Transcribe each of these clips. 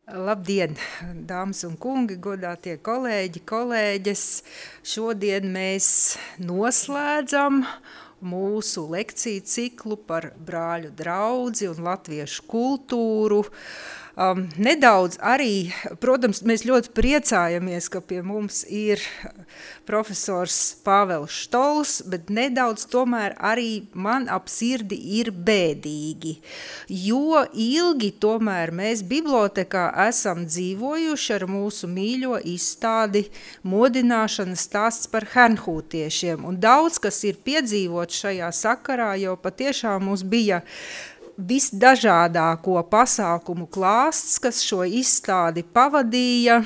Labdien, dāmas un kungi, godātie kolēģi, kolēģes. Šodien mēs noslēdzam mūsu lekciju ciklu par brāļu draudzi un latviešu kultūru. Nedaudz arī, protams, mēs ļoti priecājamies, ka pie mums ir profesors Pāvels Štols, bet nedaudz tomēr arī man ap sirdi ir bēdīgi, jo ilgi tomēr mēs bibliotekā esam dzīvojuši ar mūsu mīļo izstādi Modināšanas stāsts par hernhūtiešiem, un daudz, kas ir piedzīvot šajā sakarā, jo patiešām mums bija visdažādāko pasākumu klāsts, kas šo izstādi pavadīja.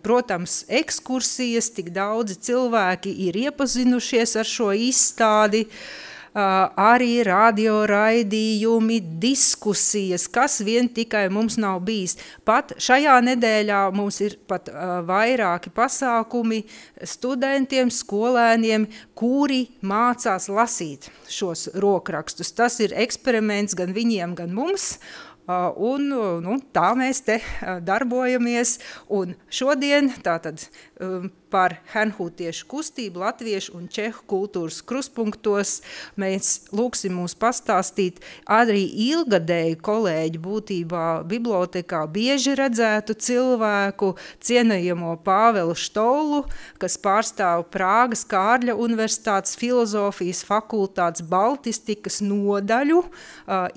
Protams, ekskursijas, tik daudzi cilvēki ir iepazinušies ar šo izstādi, arī radio raidījumi, diskusijas, kas vien tikai mums nav bijis. Pat šajā nedēļā mums ir pat vairāki pasākumi studentiem, skolēniem, kuri mācās lasīt šos rokrakstus. Tas ir eksperiments gan viņiem, gan mums. Un tā mēs te darbojamies, un šodien tātad par hernhūtiešu kustību latviešu un čehu kultūras krustpunktos mēs lūksim mūs pastāstīt arī ilgadēju kolēģi būtībā bibliotekā bieži redzētu cilvēku, cienējamo Pāvelu Štolu, kas pārstāv Prāgas Kārļa Universitātes filozofijas fakultātes baltistikas nodaļu,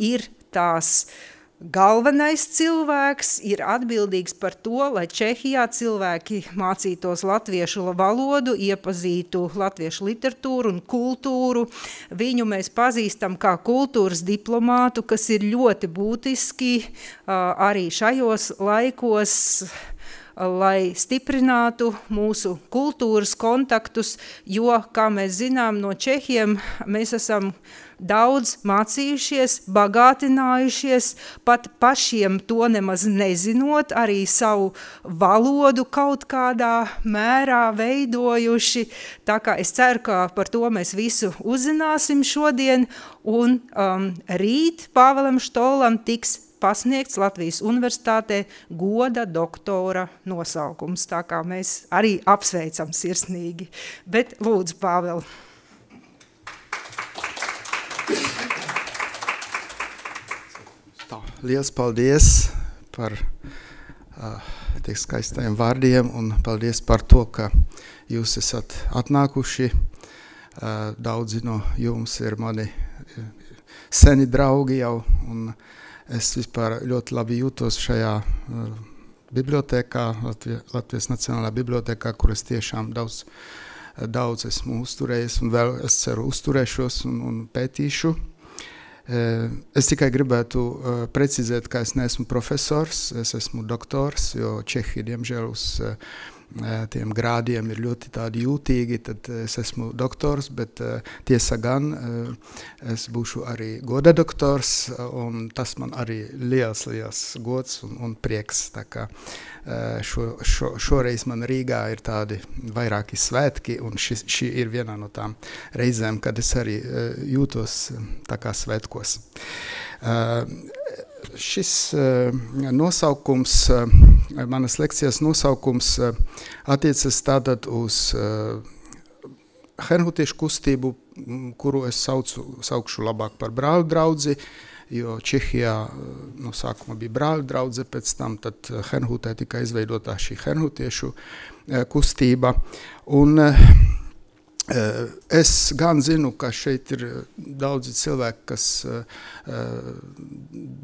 ir tās galvenais cilvēks, ir atbildīgs par to, lai Čehijā cilvēki mācītos latviešu valodu, iepazītu latviešu literatūru un kultūru. Viņu mēs pazīstam kā kultūras diplomātu, kas ir ļoti būtiski arī šajos laikos, lai stiprinātu mūsu kultūras kontaktus, jo, kā mēs zinām, no Čehiem mēs esam daudz mācījušies, bagātinājušies, pat pašiem to nemaz nezinot, arī savu valodu kaut kādā mērā veidojuši. Tā kā es ceru, ka par to mēs visu uzzināsim šodien, un rīt Pāvelam Štolam tiks pasniegts Latvijas Universitātē goda doktora nosaukums, tā kā mēs arī apsveicam sirsnīgi. Bet lūdzu, Pāvel. Liels paldies par tiek skaistajiem vārdiem un paldies par to, ka jūs esat atnākuši. Daudzi no jums ir mani seni draugi jau, un es vispār ļoti labi jūtos šajā bibliotekā, Latvijas Nacionālajā bibliotekā, kur es tiešām daudz esmu uzturējis un vēl es ceru uzturēšos un pētīšu. Es tikai gribētu precizēt, ka es neesmu profesors, es esmu doktors, jo Čehi, diemžēl, uz tiem grādiem ir ļoti tādi jūtīgi, tad es esmu doktors, bet tiesa gan es būšu arī goda doktors, un tas man arī liels gods un prieks. Tā kā šoreiz man Rīgā ir tādi vairāki svētki, un šī ir viena no tām reizēm, kad es arī jūtos tā kā svētkos. Šis nosaukums, manas lekcijas nosaukums attiecas tātad uz hernhūtiešu kustību, kuru es saukšu labāk par brāļu draudzi, jo Čehijā no sākuma bija brāļu draudze, pēc tam tad Hernhūtē tika izveidotā šī hernhūtiešu kustība. Un es gan zinu, ka šeit ir daudzi cilvēki, kas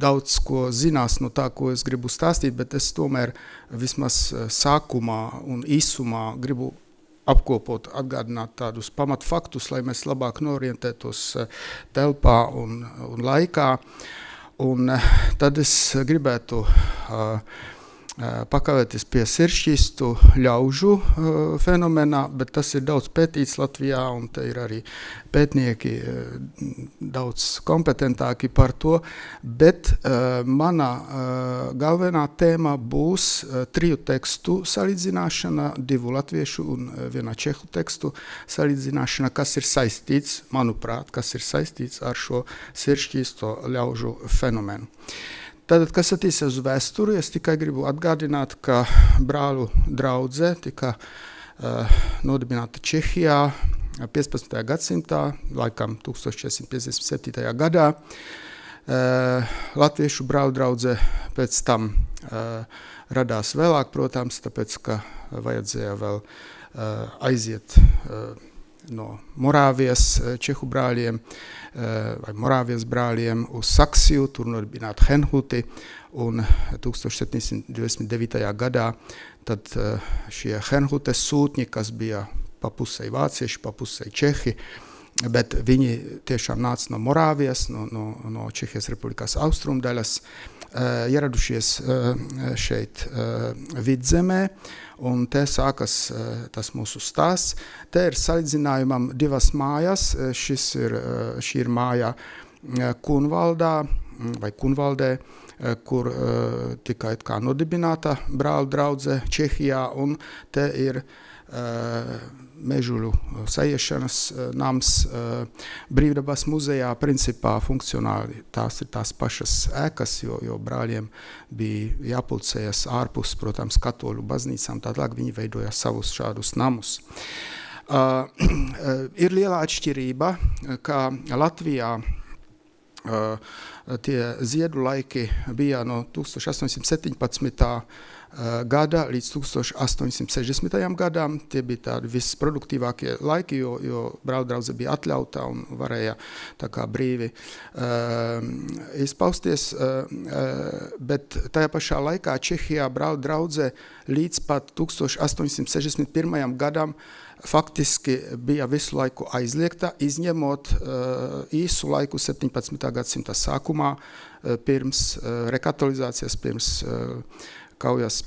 daudz ko zinās no tā, ko es gribu stāstīt, bet es tomēr vismaz sākumā un īsumā gribu apkopot, atgādināt tādus pamatfaktus, lai mēs labāk norientētos telpā un laikā. Un tad es gribētu pakavēties pie sirdsšķīstu ļaužu fenomenā, bet tas ir daudz pētīts Latvijā, un te ir arī pētnieki daudz kompetentāki par to, bet mana galvenā tēma būs 3 tekstu salīdzināšana, 2 latviešu un 1 čehu tekstu salīdzināšana, kas ir saistīts, manuprāt, ar šo sirdsšķīsto ļaužu fenomenu. Tātad, kas attiecas uz vēsturi, es tikai gribu atgādināt, ka brāļu draudze tika nodibināta Čehijā 15. gadsimtā, laikam 1457. gadā. Latviešu brāļu draudze pēc tam radās vēlāk, protams, tāpēc, ka vajadzēja vēl aiziet no Morāvijas čehu brāļiem vai Morāvijas brāļiem uz Saksiju, tur nodibināt Henhuti, un 1729. gadā tad šie Henhutes sūtņi, kas bija pa pusei vācieši, pa pusei čehi, bet viņi tiešām nāca no Morāvijas, no Čehijas republikas austrumdaļas, ieradušies šeit Vidzemē, un te sākas tas mūsu stāsts. Te ir salīdzinājumam divas mājas. Šī ir māja Kunvaldā vai Kunvaldē, kur tika kā nodibināta brāļu draudze Čehijā, un te ir Mežuļu sajiešanas nams Brīvdabas muzejā, principā funkcionāli tās ir tās pašas ēkas, jo brāļiem bija jāpulcējas ārpus, protams, katoļu baznīcām, tālāk viņi veidoja savus šādus namus. Ir liela atšķirība, ka Latvijā tie ziedu laiki bija no 1817. Gada līdz 1860. gadam. Tie bija tādi visproduktīvākie laiki, jo brāļu draudze bija atļauta un varēja tā kā brīvi izpausties, bet tajā pašā laikā Čehijā brāļu draudze līdz pat 1861. gadam faktiski bija visu laiku aizliegta, izņemot īsu laiku 17. gadsimta sākumā, pirms rekatolizācijas, pirms kaujas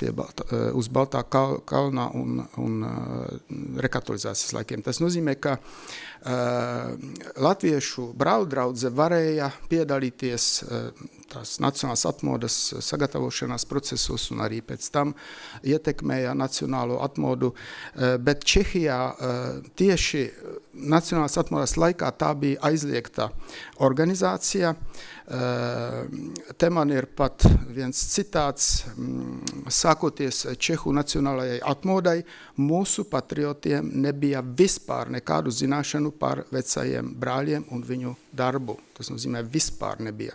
uz Baltā kalna un rekatolizācijas laikiem. Tas nozīmē, ka latviešu brāļu draudze varēja piedalīties tās nacionālās atmodas sagatavošanās procesos un arī pēc tam ietekmēja nacionālo atmodu, bet Čehijā tieši nacionālās atmodas laikā tā bija aizliegta organizācija. Te man ir pat viens citāts, sākoties Čehu nacionālajai atmodai, mūsu patriotiem nebija vispār nekādu zināšanu par vecajiem brāļiem un viņu darbu. Tas nozīmē vispār nebija.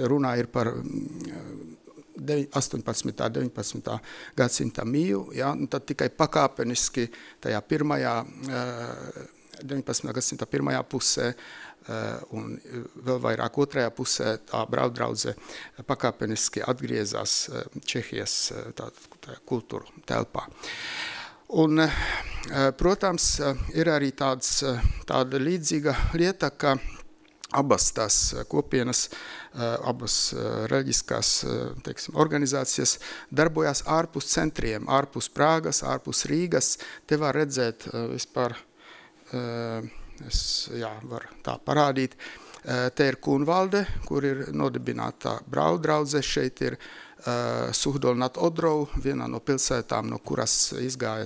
Runā ir par 18. 19. gadsimta mīju, ja, un tad tikai pakāpeniski tajā 19. gadsimta pirmajā pusē un vēl vairāk otrajā pusē tā brāļu draudze pakāpeniski atgriezās Čehijas kultūru telpā. Un, protams, ir arī tāda līdzīga lieta, ka abas tās kopienas, abas reliģiskās, teiksim, organizācijas darbojās ārpus centriem, ārpus Prāgas, ārpus Rīgas. Te var redzēt vispār, es varu tā parādīt. Te ir Kunvalde, kur ir nodibināta brāļu draudze. Šeit ir Suhdoli nad Odrou, vienā no pilsētām, no kuras izgāja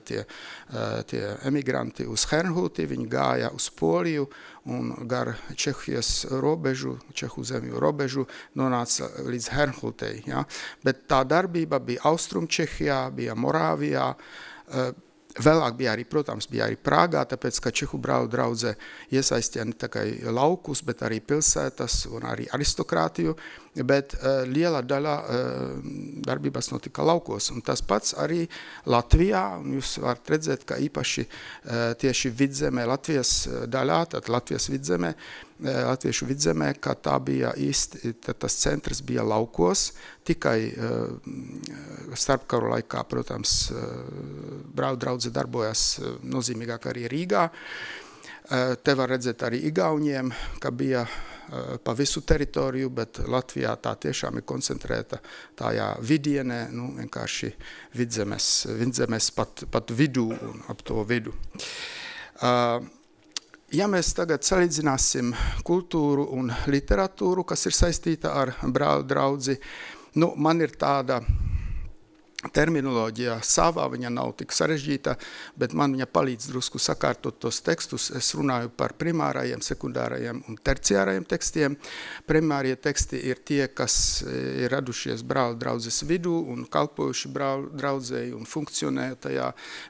tie emigranti uz Hernhuti. Viņi gāja uz Poliju un gar Čehijas robežu, Čehu zemju robežu nonāca līdz Hernhutei. Ja? Bet tā darbība bija Austrum Čehijā, bija Morāvijā, vēlāk bija arī, protams, bija arī Prāgā, tāpēc, ka Čehu brāļu draudze iesaistīja ne tikai laukus, bet arī pilsētas un arī aristokrātiju, bet liela daļa darbības notika laukos. Un tas pats arī Latvijā, un jūs varat redzēt, ka īpaši tieši vidzemē, Latvijas daļā, tad Latviešu vidzemē, ka tā bija īsti, tas centrs bija laukos, tikai starpkaru laikā, protams, brāļu draudze darbojās nozīmīgāk arī Rīgā. Te var redzēt arī Igauniem, ka bija pa visu teritoriju, bet Latvijā tā tiešām ir koncentrēta tajā vidienē, vienkārši vidzemes pat vidū un ap to vidu. Ja mēs tagad salīdzināsim kultūru un literatūru, kas ir saistīta ar brāļu draudzi, man ir tāda terminoloģijā savā, viņa nav tik sarežģīta, bet man viņa palīdz drusku sakārtot tos tekstus. Es runāju par primārajiem, sekundārajiem un terciārajiem tekstiem. Primārie teksti ir tie, kas ir radušies brāļu draudzes vidū un kalpojuši brāļu draudzēji un funkcionē tajā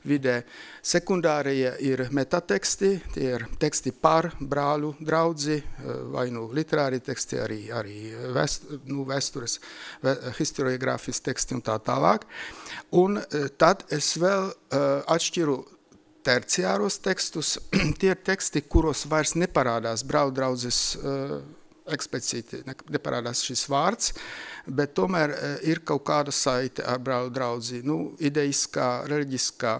vidē. Sekundārajie ir metateksti, tie ir teksti par brāļu draudzi, vai literāri teksti, arī vēstures, historiogrāfijas teksti un tā tālāk. Un tad es vēl atšķiru terciāros tekstus, tie ir teksti, kuros vairs neparādās brāļu draudzes eksplicīti, neparādās šis vārds, bet tomēr ir kaut kāda saite ar brāļu draudzi, ideiskā, reliģiskā,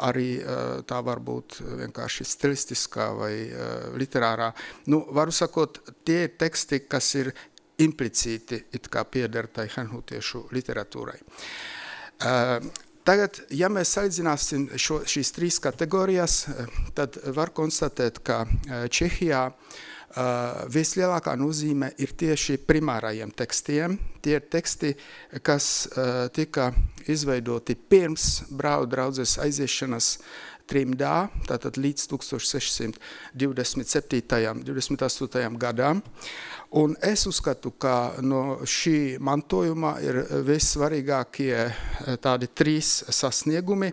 arī tā varbūt vienkārši stilistiskā vai literārā. Varu sakot, tie ir teksti, kas ir implicīti it kā pieder tai henhūtiešu literatūrai. Tagad, ja mēs salīdzināsim šīs trīs kategorijas, tad var konstatēt, ka Čehijā vislielākā nozīme ir tieši primārajiem tekstiem. Tie ir teksti, kas tika izveidoti pirms brāļu draudzes aiziešanas trimdā, tātad līdz 1627. 28. gadām. Un es uzskatu, ka no šī mantojuma ir vissvarīgākie tādi trīs sasniegumi.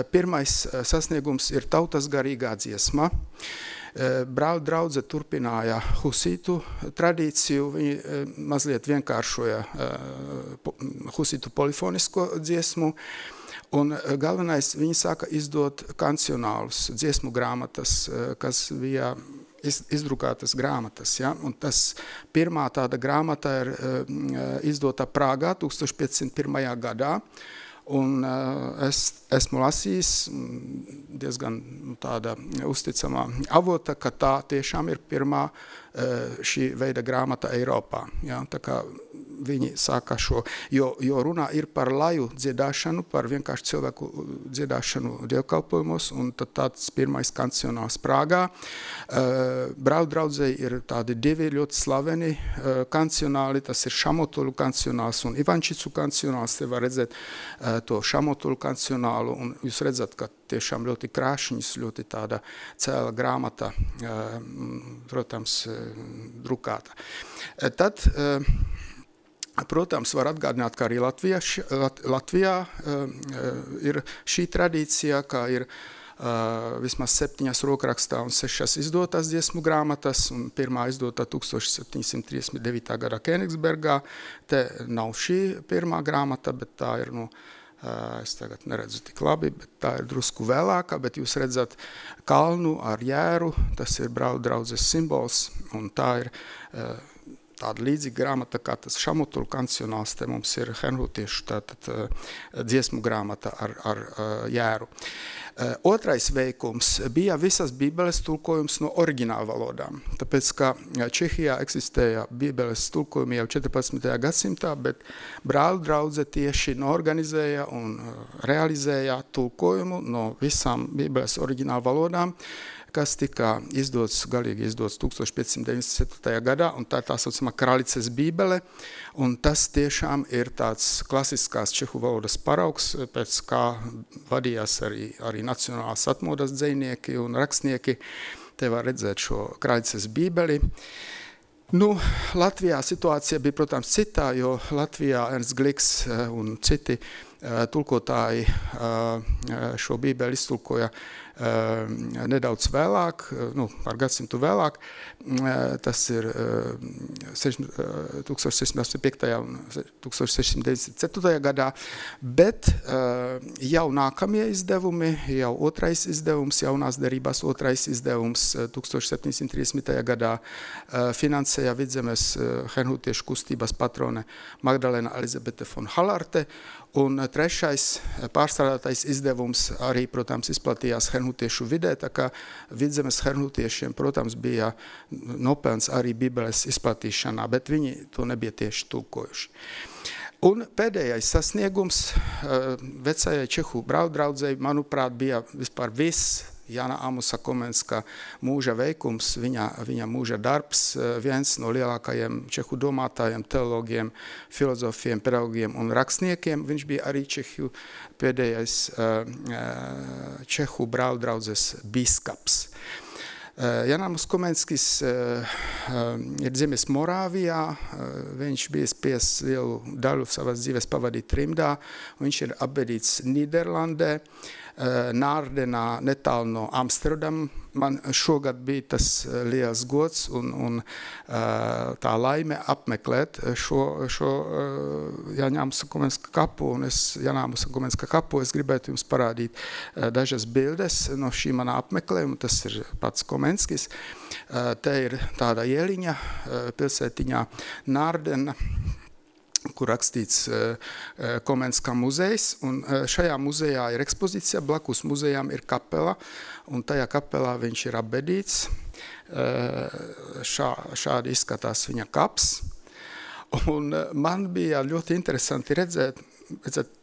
Pirmais sasniegums ir tautas garīgā dziesma. Brāļu draudze turpināja husītu tradīciju, viņi mazliet vienkāršoja husītu polifonisko dziesmu, un galvenais, viņi sāka izdot kancionālus, dziesmu grāmatas, kas bija izdrukātas grāmatas. Ja? Un tas pirmā tāda grāmata ir izdota Prāgā 1501. gadā, un es esmu lasījis diezgan tāda uzticamā avota, ka tā tiešām ir pirmā šī veida grāmata Eiropā. Ja? Tā kā viņi sāka šo, jo runā ir par laju dziedāšanu, par vienkārši cilvēku dziedāšanu dievkalpojumos, un tad tāds pirmais kancionāls Prāgā. Brāļu draudzei ir tādi divi ļoti slaveni kancionāli, tas ir Šamotuļu kancionāls un Ivančicu kancionāls. Te var redzēt to Šamotuļu kancionālu, un jūs redzat, ka tiešām ļoti krāšņas, ļoti tāda cēla grāmata, protams, drukāta. Tad protams, var atgādināt, ka arī Latvijā ir šī tradīcija, ka ir vismaz 7 rokrakstā un 6 izdotas dziesmu grāmatas, un pirmā izdota 1739. gada Kēnigsbergā. Te nav šī pirmā grāmata, bet tā ir, es tagad neredzu tik labi, bet tā ir drusku vēlākā, bet jūs redzat kalnu ar jēru, tas ir brāļu draudzes simbols, un tā ir tāda līdzīga grāmata, kā tas Šamotuļu kancionāls, te mums ir henhūtiešu tātad dziesmu grāmata ar jēru. Otrais veikums bija visas bībeles tulkojums no oriģināla valodām, tāpēc, ka Čehijā eksistēja bībeles tulkojumi jau 14. gadsimtā, bet brāļu draudze tieši norganizēja un realizēja tulkojumu no visām bībeles oriģināla valodām, kas tika galīgi izdots 1597. gadā, un tā ir tā saucamā Kralices bībele, un tas tiešām ir tāds klasiskās čehu valodas paraugs, pēc kā vadījās arī nacionālās atmodas dzejnieki un rakstnieki. Te var redzēt šo Kralices bībeli. Latvijā situācija bija, protams, citā, jo Latvijā Ernsts Gliks un citi tulkotāji šo bībeli iztulkoja nedaudz vēlāk, par gadsimtu vēlāk, tas ir 1605. un 1694. gadā, bet jau nākamie izdevumi, jau otrais izdevums, jaunās derībās otrais izdevums 1730. gadā finansēja Vidzemes henhūtiešu kustības patrone Magdalena Elizabete von Halarte, un trešais pārstrādātais izdevums arī, protams, izplatījās henhūtiešu vidē, tā kā Vidzemes henhūtiešiem, protams, bija nopelns arī bībeles izplatīšanā, bet viņi to nebija tieši tulkojuši. Un pēdējais sasniegums vecajai čehu brāļu draudzei, manuprāt, bija vispār Jana Amusa Komenska mūža veikums, viņa mūža darbs, viens no lielākajiem čehu domātājiem, teologiem, filozofiem, pedagogiem un rakstniekiem. Viņš bija arī Čehu pēdējais Čehu brāļu draudzes biskaps. Janāms Komenskis ir dzimis Morāvijā, viņš bija spiests lielu daļu savas dzīves pavadīt trimdā, viņš ir apbedīts Nīderlandē, Nārdenā, netālu no Amsterdam. Man šogad bija tas liels gods un tā laime apmeklēt šo Janāmusa Komenska kapu, un Janāmusa Komenska kapu es gribētu jums parādīt dažas bildes no šī manā apmeklējuma, tas ir pats Komenskis. Te ir tāda ieliņa pilsētiņā Nārdena, kur rakstīts Komenska muzejs, un šajā muzejā ir ekspozīcija, blakus muzejām ir kapela, un tajā kapelā viņš ir apbedīts. Šādi izskatās viņa kaps, un man bija ļoti interesanti redzēt,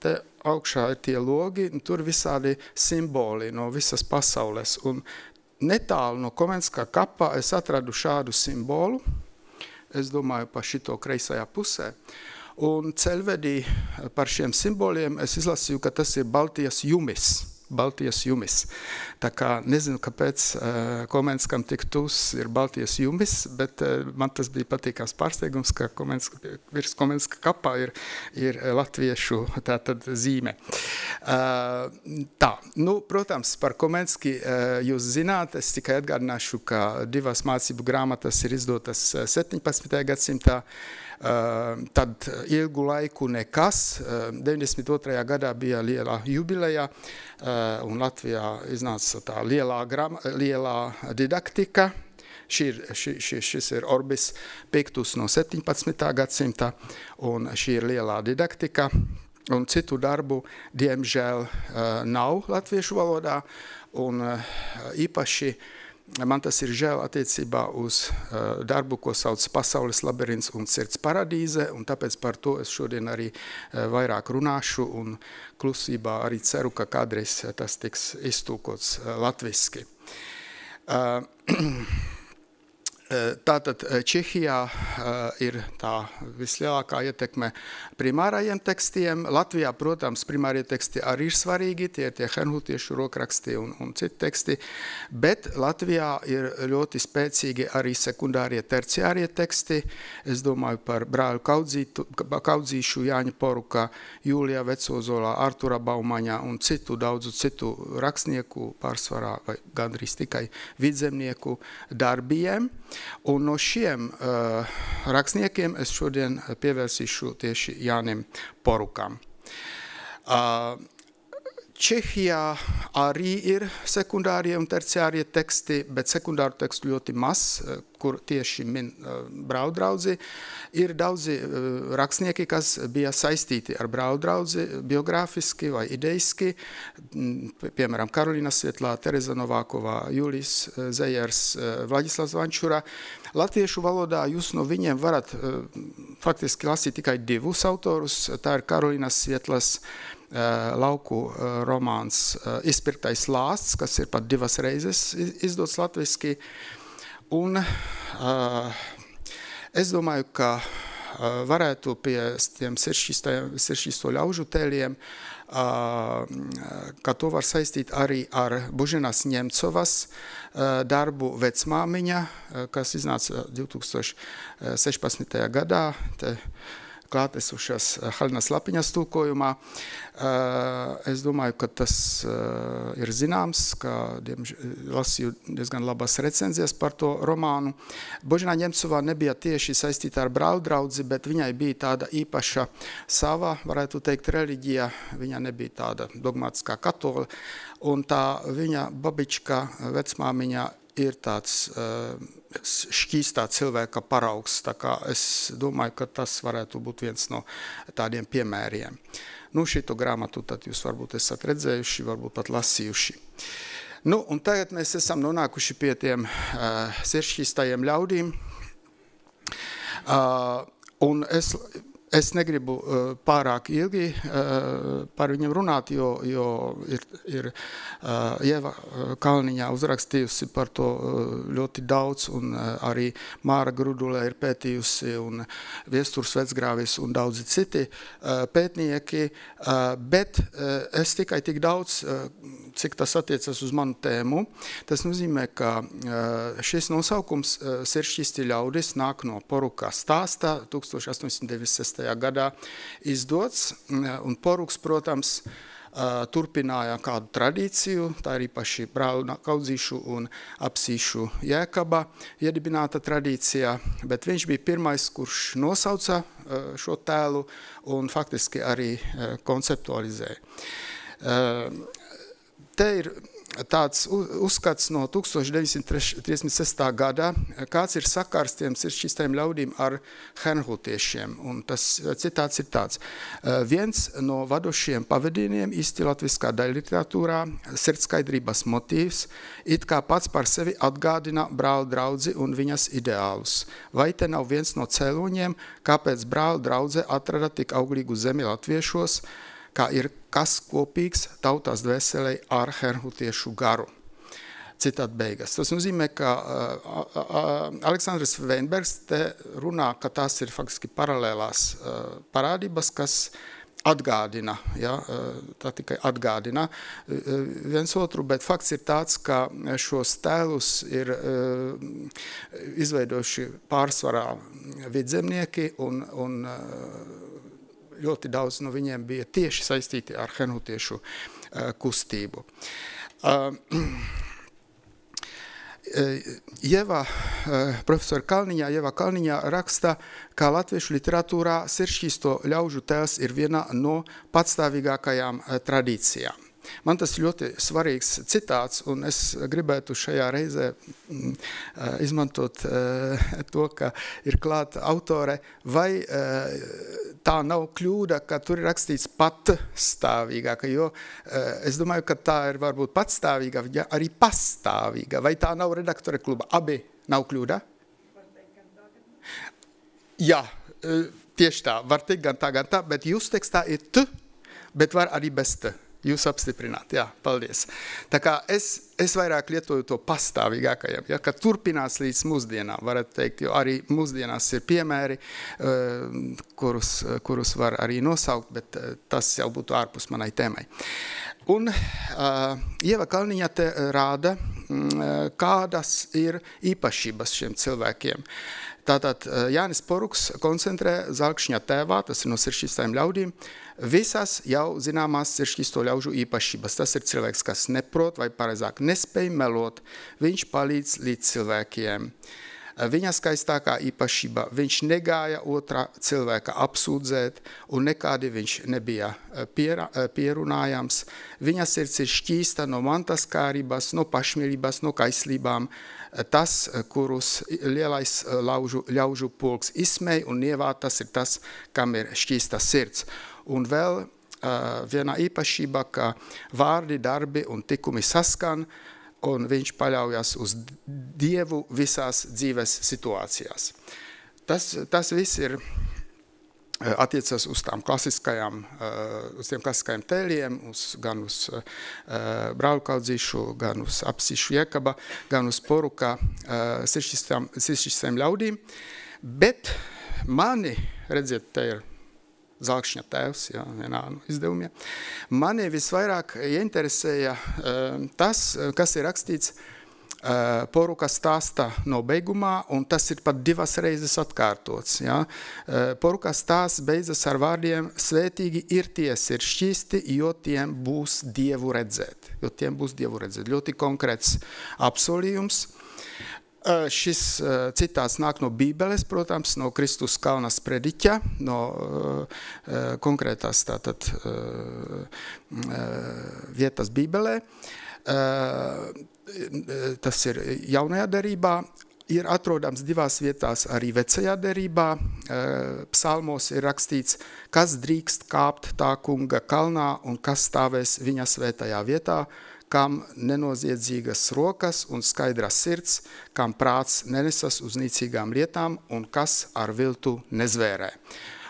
te augšā ir tie logi, un tur visādi simboli no visas pasaules, un netālu no Komenska kapā es atradu šādu simbolu, es domāju pa šito kreisajā pusē, un ceļvedī par šiem simboliem es izlasīju, ka tas ir Baltijas jumis. Tā kā nezinu, kāpēc Komenskam tik tūs ir Baltijas jumis, bet man tas bija patīkams pārsteigums, ka virs Komenska kapā ir latviešu tātad zīme. Tā, protams, par Komenski jūs zināt, es tikai atgādināšu, ka 2 mācību grāmatas ir izdotas 17. gadsimtā, tad ilgu laiku nekas. 92. gadā bija lielā jubileja, un Latvijā iznāca tā lielā didaktika. Šis ir Orbis Pictus no 17. gadsimta, un šī ir lielā didaktika. Un citu darbu, diemžēl, nav latviešu valodā, un īpaši man tas ir žēl attiecībā uz darbu, ko sauc Pasaules labirints un Sirds paradīze, un tāpēc par to es šodien arī vairāk runāšu, un klusībā arī ceru, ka kādreiz tas tiks iztūkots latviski. Tātad Čehijā ir tā vislielākā ietekme primārajiem tekstiem. Latvijā, protams, primārie teksti arī ir svarīgi, tie ir tie herhutiešu rokraksti un citi teksti, bet Latvijā ir ļoti spēcīgi arī sekundārie terciārie teksti. Es domāju par brāļu Kaudzīšu, Jāņa Poruka, Jūlijā Vecozolā, Artura Baumaņā un daudzu citu rakstnieku pārsvarā vai gandrīz tikai vidzemnieku darbiem. Un no šiem rakstniekiem es šodien pievērsīšu tieši Jānim Porukam. Čehijā arī ir sekundārie un terciārie teksti, bet sekundāru tekstu ļoti maz, kur tieši min brāļdraudzi. Ir daudzi rakstnieki, kas bija saistīti ar brāļdraudzi biogrāfiski vai ideiski, piemēram, Karolīna Svietlā, Tereza Novākovā, Julijs Zejers, Vladislavs Vančura. Latviešu valodā jūs no viņiem varat faktiski lasīt tikai 2 autorus, tā ir Karolīnas Svietlas lauku romāns Izpirktais lāsts, kas ir pat 2 reizes izdots latviski. Un es domāju, ka varētu pie tiem siršķīsto ļaužu tēliem, ka to var saistīt arī ar Boženas Ņemcovas darbu Vecmāmiņa, kas iznāca 2016. gadā, te klātesušas Halinas Lapiņas tulkojumā. Es domāju, ka tas ir zināms, ka lasīju diezgan labas recenzijas par to romānu. Božena Ņemcovā nebija tieši saistīta ar brāļdraudzi, bet viņai bija tāda īpaša sava, varētu teikt, reliģija. Viņa nebija tāda dogmatiskā katola, un tā viņa babička, vecmāmiņa, ir tāds šķīstā cilvēka paraugs, tā kā es domāju, ka tas varētu būt viens no tādiem piemēriem. Šito grāmatu tad jūs varbūt esat redzējuši, varbūt pat lasījuši. Un tagad mēs esam nonākuši pie tiem siršķīstajiem ļaudīm, un es Es negribu pārāk ilgi par viņiem runāt, jo ir Ieva Kalniņā uzrakstījusi par to ļoti daudz, un arī Māra Grudulē ir pētījusi, un Viesturs Vecgrāvis un daudzi citi pētnieki, bet es tikai tik daudz, cik tas attiecas uz manu tēmu. Tas nozīmē, ka šis nosaukums Siršķisti ļaudis nāk no Poruka stāsta 1896. gadā izdots, un Poruks, protams, turpināja kādu tradīciju, tā ir īpaši brāļu kaudzīšu un apsīšu Jēkaba iedibināta tradīcija, bet viņš bija pirmais, kurš nosauca šo tēlu un faktiski arī konceptualizēja. Te ir tāds uzskats no 1936. gadā, kāds ir sakars tiem siršķistajiem ļaudīm ar hernhutiešiem. Un tas citāts ir tāds. Viens no vadošiem pavadījumiem īsti latviskā daļliteratūrā, sirdskaidrības motīvs, it kā pats par sevi atgādina brāļu draudzi un viņas ideālus. Vai te nav viens no cēloņiem, kāpēc brāļu draudze atrada tik auglīgu zemi latviešos, kā ir kas kopīgs tautās dvēselei ar hernhutiešu garu. Citāta beigas. Tas nozīmē, ka Aleksandrs Veinbergs te runā, ka tās ir faktiski paralēlās parādības, kas atgādina, ja, tā tikai atgādina viens otru, bet fakts ir tāds, ka šos tēlus ir izveidojuši pārsvarā vidzemnieki un ļoti daudz no viņiem bija tieši saistīti ar hernhutiešu kustību. Profesora Kalniņā, Ieva Kalniņā raksta, ka latviešu literatūrā siršķīsto ļaužu tēls ir viena no patstāvīgākajām tradīcijām. Man tas ļoti svarīgs citāts, un es gribētu šajā reizē izmantot to, ka ir klāta autore, vai tā nav kļūda, ka tur ir rakstīts patstāvīgāka, jo es domāju, ka tā ir varbūt patstāvīga, ja arī pastāvīga, vai tā nav redaktore kluba, abi nav kļūda? Jā, tieši tā, var teikt gan tā, bet jūs tekstā ir t, bet var arī bez t. Jūs apstiprināt, jā, paldies. Tā kā es vairāk lietoju to pastāvīgākajam, ja, ka turpinās līdz mūsdienām, varat teikt, jo arī mūsdienās ir piemēri, kurus var arī nosaukt, bet tas jau būtu ārpus manai tēmai. Un Ieva Kalniņa te rāda, kādas ir īpašības šiem cilvēkiem. Tātad Jānis Poruks koncentrē Zalkšņa tēvā, tas ir no siršķistajiem ļaudīm, visas jau zināmās siršķisto ļaužu īpašības. Tas ir cilvēks, kas neprot vai pareizāk nespēj melot, viņš palīdz līdz cilvēkiem. Viņa skaistākā īpašība, viņš negāja otrā cilvēka apsūdzēt un nekādi viņš nebija pierunājams. Viņa sirds ir šķīsta no mantaskārības, no pašmīlības, no kaislībām. Tas, kurus lielais ļaužu pulks izsmēj un nievā, tas ir tas, kam ir šķīsta sirds. Un vēl viena īpašība, ka vārdi, darbi un tikumi saskan, un viņš paļaujas uz Dievu visās dzīves situācijās. Tas viss ir attiecas uz tiem klasiskajiem tēliem, gan uz brāļu kaudzīšu, gan uz apsīšu Jēkaba, gan uz Poruka siršķistajiem ļaudīm. Bet mani, redziet, te ir Zalkšņa tēvs, jā, vienā no izdevumiem, mani visvairāk ieinteresēja tas, kas ir rakstīts Poruka stāsta nobeigumā, un tas ir pat 2 reizes atkārtots. Ja? Poruka stāsts beidzas ar vārdiem: svētīgi ir tie siršķisti, jo tiem būs Dievu redzēt. Ļoti konkrēts apsolījums. Šis citāts nāk no Bībeles, protams, no Kristus kalna sprediķa, no konkrētās tātad vietas Bībelē. Tas ir jaunajā derībā, ir atrodams 2 vietās arī vecajā derībā. Psalmos ir rakstīts, kas drīkst kāpt tā kunga kalnā un kas stāvēs viņa svētajā vietā, kam nenoziedzīgas rokas un skaidras sirds, kam prāts nenesas uz nīcīgām lietām un kas ar viltu nezvērē.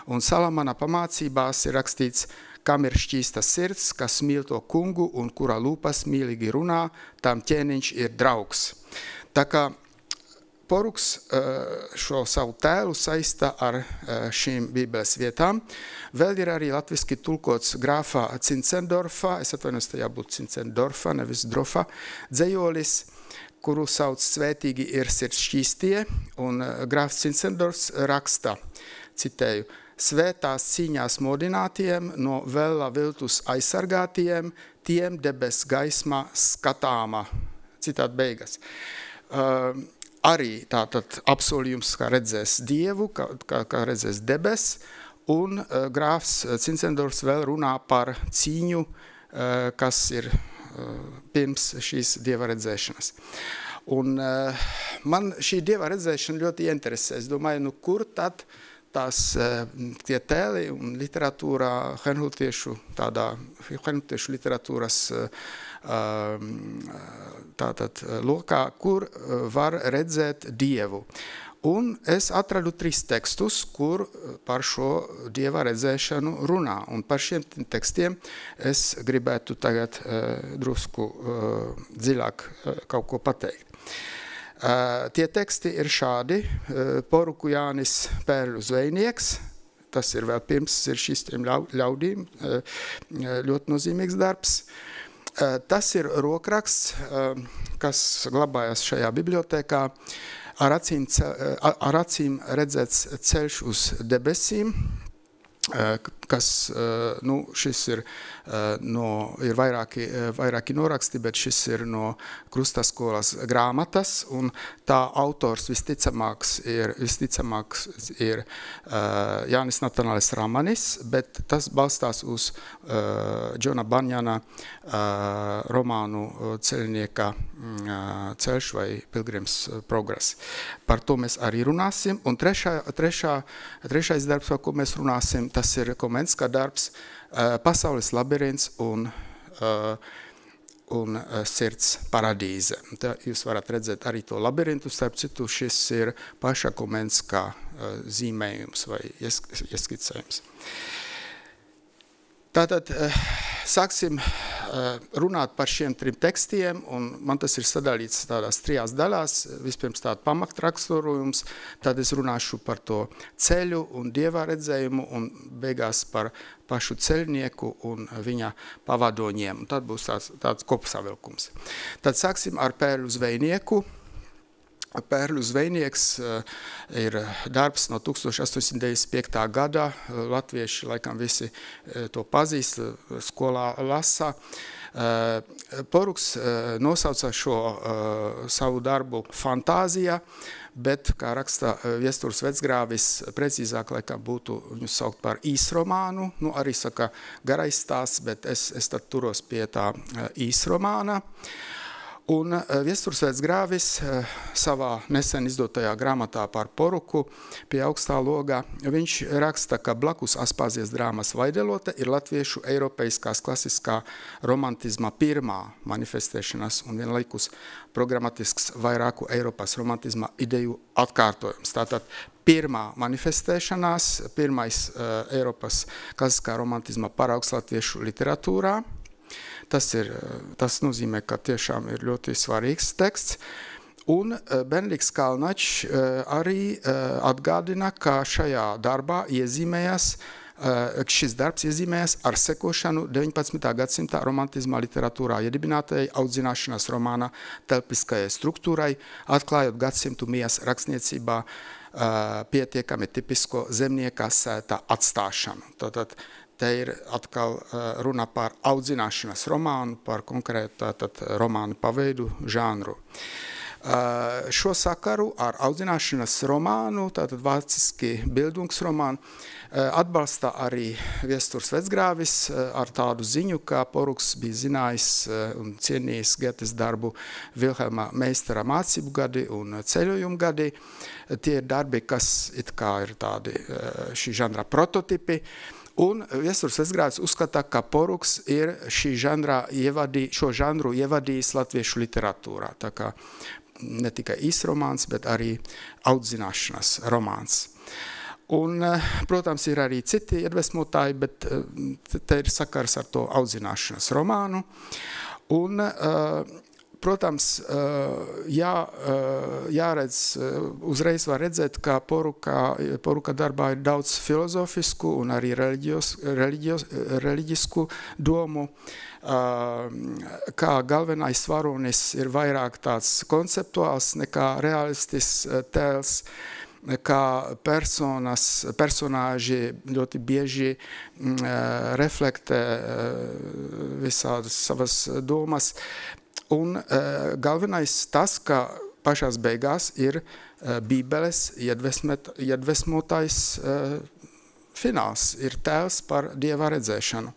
Un Salamana pamācībās ir rakstīts, kam ir šķīsta sirds, kas mīl to kungu un kura lūpas mīlīgi runā, tam ķēniņš ir draugs. Tā kā Poruks šo savu tēlu saista ar šīm bībeles vietām. Vēl ir arī latviski tulkots grāfā Cincendorfa, es atvainojos, tajā būtu Cincendorfa, nevis Drofa, dzējolis, kuru sauc svētīgi ir sirds šķīstie, un grāfs Cincendorfs raksta, citēju, svētās cīņās modinātiem, no vēla viltus aizsargātiem, tiem debes gaisma skatāma. Citāta beigas. Arī tātad apsolījums, kā redzēs Dievu, kā redzēs debes, un grāfs Cincendorfs vēl runā par cīņu, kas ir pirms šīs Dieva redzēšanas. Un man šī Dieva redzēšana ļoti interesē. Es domāju, kur tad tie tēli un literatūrā, henhutiešu literatūras tātad lokā, kur var redzēt Dievu. Un es atradu 3 tekstus, kur par šo Dieva redzēšanu runā. Un par šiem tekstiem es gribētu tagad drusku dziļāk kaut ko pateikt. Tie teksti ir šādi. Poruku Jānis Pērļu zvejnieks, tas ir vēl pirms ir šīs ļaudīm, ļoti nozīmīgs darbs. Tas ir rokraksts, kas glabājas šajā bibliotēkā, ar acīm redzēts ceļš uz debesīm, kas, šis ir vairāki noraksti, bet šis ir no Krustaskolas grāmatas, un tā autors visticamāks ir Jānis Natanālis Ramanis, bet tas balstās uz Džona Banjana romānu Ceļnieka ceļš vai Pilgrims progress. Par to mēs arī runāsim, un trešais darbs, par ko mēs runāsim, tas ir Komenskā darbs Pasaules labirints un sirds paradīze. Tā jūs varat redzēt arī to labirintu, starp citu šis ir paša Komenskā zīmējums vai ieskicējums. Tātad sāksim runāt par šiem 3 tekstiem, un man tas ir sadalīts tādās 3 daļās. Vispirms tāda pamatraksturojums, tad es runāšu par to ceļu un Dieva redzējumu, un beigās par pašu ceļnieku un viņa pavadoņiem. Un tad būs tāds kopsavilkums. Tad sāksim ar Pērļu zvejnieku. Pērļu zvejnieks ir darbs no 1895. gada. Latvieši laikam visi to pazīst, skolā lasa. Poruks nosauca šo savu darbu fantāzija, bet, kā raksta Viesturs Vecgrāvis, precīzāk laikam būtu viņu saukt par īsromānu. Arī saka garais stāsts, bet es tad turos pie tā īsromāna. Un Viesturs Vecgrāvis savā nesen izdotajā grāmatā par Poruku pie augstā logā, viņš raksta, ka blakus Aspāzijas drāmas Vaidelote ir latviešu eiropeiskās klasiskā romantisma pirmā manifestēšanās un vienlaikus programmatisks vairāku Eiropas romantisma ideju atkārtojums. Tātad pirmā manifestēšanās, pirmais Eiropas klasiskā romantisma paraugs latviešu literatūrā. Tas nozīmē, ka tiešām ir ļoti svarīgs teksts. Un Benedikts Kalnačs arī atgādina, ka šajā darbā šis darbs iezīmējas ar sekošanu 19. gadsimta romantisma literatūrā iedibinātajai audzināšanās romāna telpiskajai struktūrai, atklājot gadsimtu mijas rakstniecībā pietiekami tipisko zemnieka sēta atstāšanu. Tātad te ir atkal runa par audzināšanas romānu, par konkrētu romānu paveidu, žanru. Šo sakaru ar audzināšanas romānu, tātad vāciski bildungsromānu, atbalsta arī Viesturs Vecgrāvis ar tādu ziņu, ka Poruks bija zinājis un cienījis Getes darbu Vilhelma Meistera mācību gadi un ceļojumu gadi. Tie ir darbi, kas it kā ir tādi šī žanra prototipi. Un Viesturs Vecgrāvis uzskata, ka Poruks ir šo žanru ievadījis latviešu literatūrā. Tā kā ne tikai īsromāns, bet arī audzināšanas romāns. Un, protams, ir arī citi iedvesmotāji, bet te ir sakars ar to audzināšanas romānu. Un, protams, jāredz, uzreiz var redzēt, ka Poruka darbā ir daudz filozofisku un arī reliģisku domu, kā galvenais varonis ir vairāk tāds konceptuāls nekā realistisks tēls, kā personāži ļoti bieži reflektē visādas savas domas. Un galvenais tas, ka pašās beigās ir Bībeles iedvesmotais fināls, ir tēls par Dieva redzēšanu.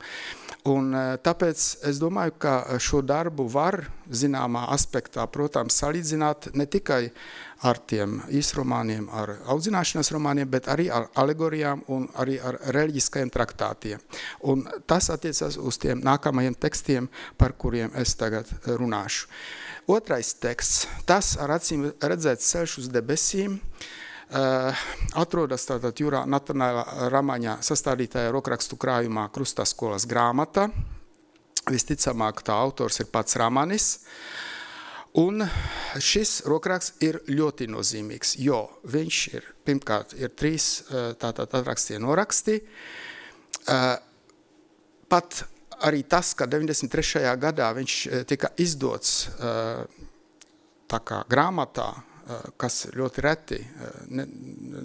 Un tāpēc es domāju, ka šo darbu var zināmā aspektā, protams, salīdzināt ne tikai ar tiem īsromāniem, ar audzināšanas romāniem, bet arī ar alegorijām un arī ar reliģiskajiem traktātiem. Un tas attiecas uz tiem nākamajiem tekstiem, par kuriem es tagad runāšu. Otrais teksts, tas ar acīm redzēt ceļš uz debesīm, atrodas tātad Jūrā Natanaela Ramaņa sastādītajā rokrakstu krājumā Krustaskolas grāmata. Visticamāk, tā autors ir pats Ramanis. Un šis rokraksts ir ļoti nozīmīgs, jo viņš ir, pirmkārt, ir 3 tātad atrakstie noraksti. Pat arī tas, ka 93. gadā viņš tika izdots tā kā grāmatā, kas ļoti reti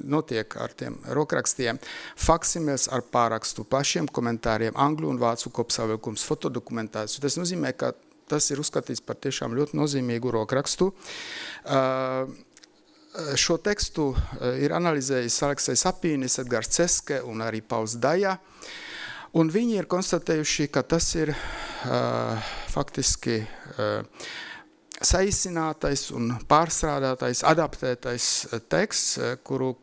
notiek ar tiem rokrakstiem, faksimils ar pārakstu, plašiem komentāriem, angļu un vācu kopsavilkums, fotodokumentāciju. Tas nozīmē, ka tas ir uzskatīts par tiešām ļoti nozīmīgu rokrakstu. Šo tekstu ir analizējis Aleksejs Apīnis, Edgars Ceske un arī Pauls Daja. Un viņi ir konstatējuši, ka tas ir faktiski saīsinātais un pārstrādātais, adaptētais teksts, kuru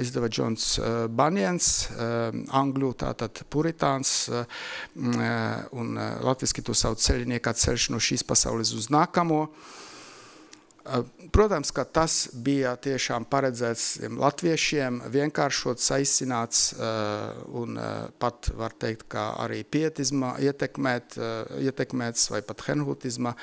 izdeva Džons Baniens, angļu tātad puritāns, un latviski to sauc ceļiniekā ceļš no šīs pasaules uz nākamo. Protams, ka tas bija tiešām paredzēts latviešiem, vienkāršot, saīsināts un pat var teikt, ka arī pietisma ietekmēts vai pat henhutisma.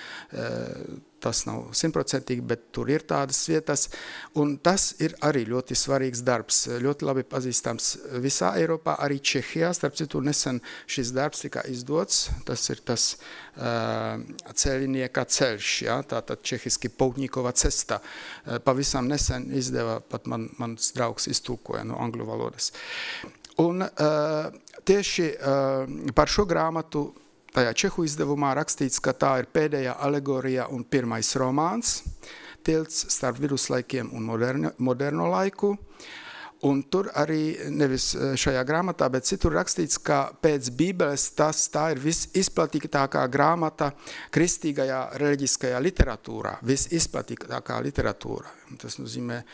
Tas nav 100%, bet tur ir tādas vietas. Un tas ir arī ļoti svarīgs darbs, ļoti labi pazīstams visā Eiropā, arī Čehijā. Starp citu, nesen šis darbs tika izdots. Tas ir tas ceļinieka ceļš, ja? Tātad čehiski Poutníkova cesta. Pavisam nesen izdeva, pat mans draugs iztulkoja no angļu valodas. Un tieši par šo grāmatu tajā čehu izdevumā rakstīts, ka tā ir pēdējā alegorija un pirmais romāns, tilts starp viduslaikiem un moderno laiku. Un tur arī, nevis šajā grāmatā, bet citur rakstīts, ka pēc Bībeles tā ir visizplatītākā grāmata kristīgajā reliģiskajā literatūrā, visizplatītākā literatūra. Tas nozīmē,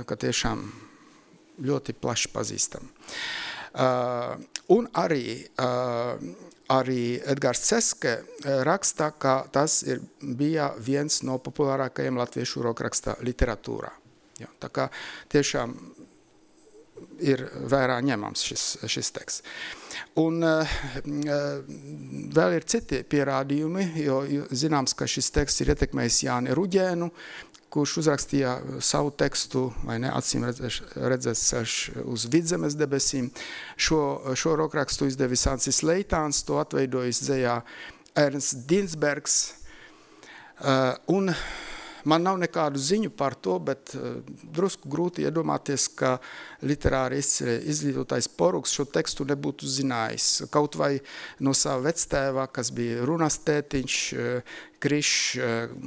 ka tiešām ļoti plaši pazīstam. Un arī Edgars Ceske raksta, ka tas bija viens no populārākajiem latviešu rokraksta literatūrā. Ja, tā kā tiešām ir vērā ņemams šis teksts. Un vēl ir citi pierādījumi, jo zināms, ka šis teksts ir ietekmējis Jāni Ruģēnu, kurš uzrakstīja savu tekstu, vai ne, acīm redzēts ceļš uz Vidzemes debesīm. Šo rokrakstu izdevis Ancis Leitāns, to atveidojis dzejā Ernsts Dinsbergs. Un man nav nekādu ziņu par to, bet drusku grūti iedomāties, ka literāri izglītotais Poruks šo tekstu nebūtu zinājis. Kaut vai no sava vectēva, kas bija runas tētiņš, Krišs,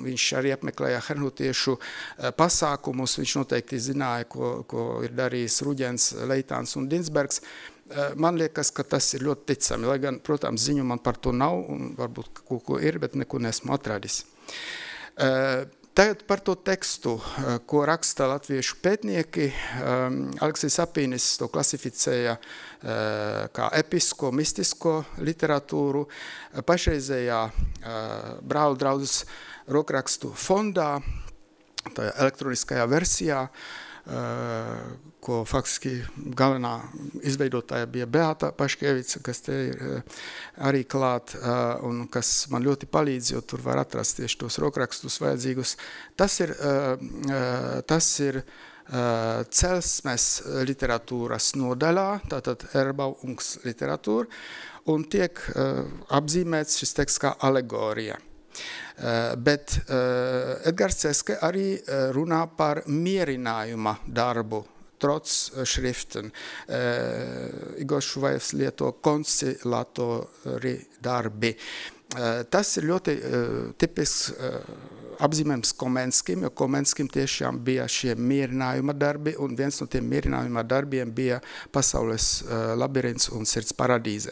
viņš arī apmeklēja hernhutiešu pasākumus, viņš noteikti zināja, ko ir darījis Ruģens, Leitāns un Dinsbergs. Man liekas, ka tas ir ļoti ticami, lai gan, protams, ziņu man par to nav, un varbūt ko ir, bet neko nesmu atradis. Tagad par to tekstu, ko raksta latviešu pētnieki. Aleksejs Apīnis to klasificēja kā episko, mistisko literatūru. Pašreizējā brāļu draudzes rokrakstu fondā, tajā elektroniskajā versijā, ko faktiski galvenā izveidotāja bija Beata Paškevica, kas te ir arī klāt, un kas man ļoti palīdz, jo tur var atrast tieši tos rokrakstus vajadzīgus. Tas ir celsmes literatūras nodaļā, tātad Erbauungs literatūra, un tiek apzīmēts šis teksts kā alegorija. Bet Edgars Ceske arī runā par mierinājuma darbu, trots Schriften. Igors Šuvajevs lieto koncilatori darbi. Tas ir ļoti tipisks apzīmējums Komenskim, jo Komenskim tiešām bija šie mierinājuma darbi, un viens no tiem mierinājuma darbiem bija Pasaules labirints un Sirds paradīze.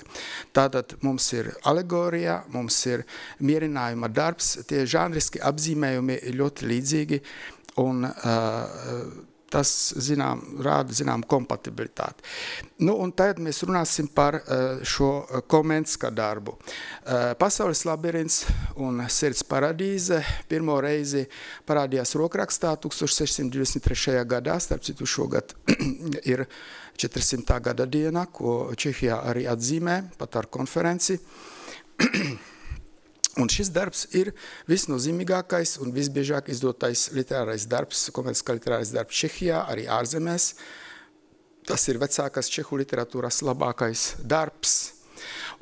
Tātad mums ir alegorija, mums ir mierinājuma darbs, tie žanriski apzīmējumi ir ļoti līdzīgi, un tas, rāda zinām kompatibilitāti. Nu, un tagad mēs runāsim par šo Komenska darbu. Pasaules labirints un Sirds paradīze pirmo reizi parādījās rokrakstā 1623. gadā, starp citu šogad ir 400. gada diena, ko Čehijā arī atzīmē, pat ar konferenci. Un šis darbs ir visnozīmīgākais un visbiežāk izdotais literārais darbs, Komenska literārais darbs Čehijā, arī ārzemēs. Tas ir vecākās čehu literatūras labākais darbs.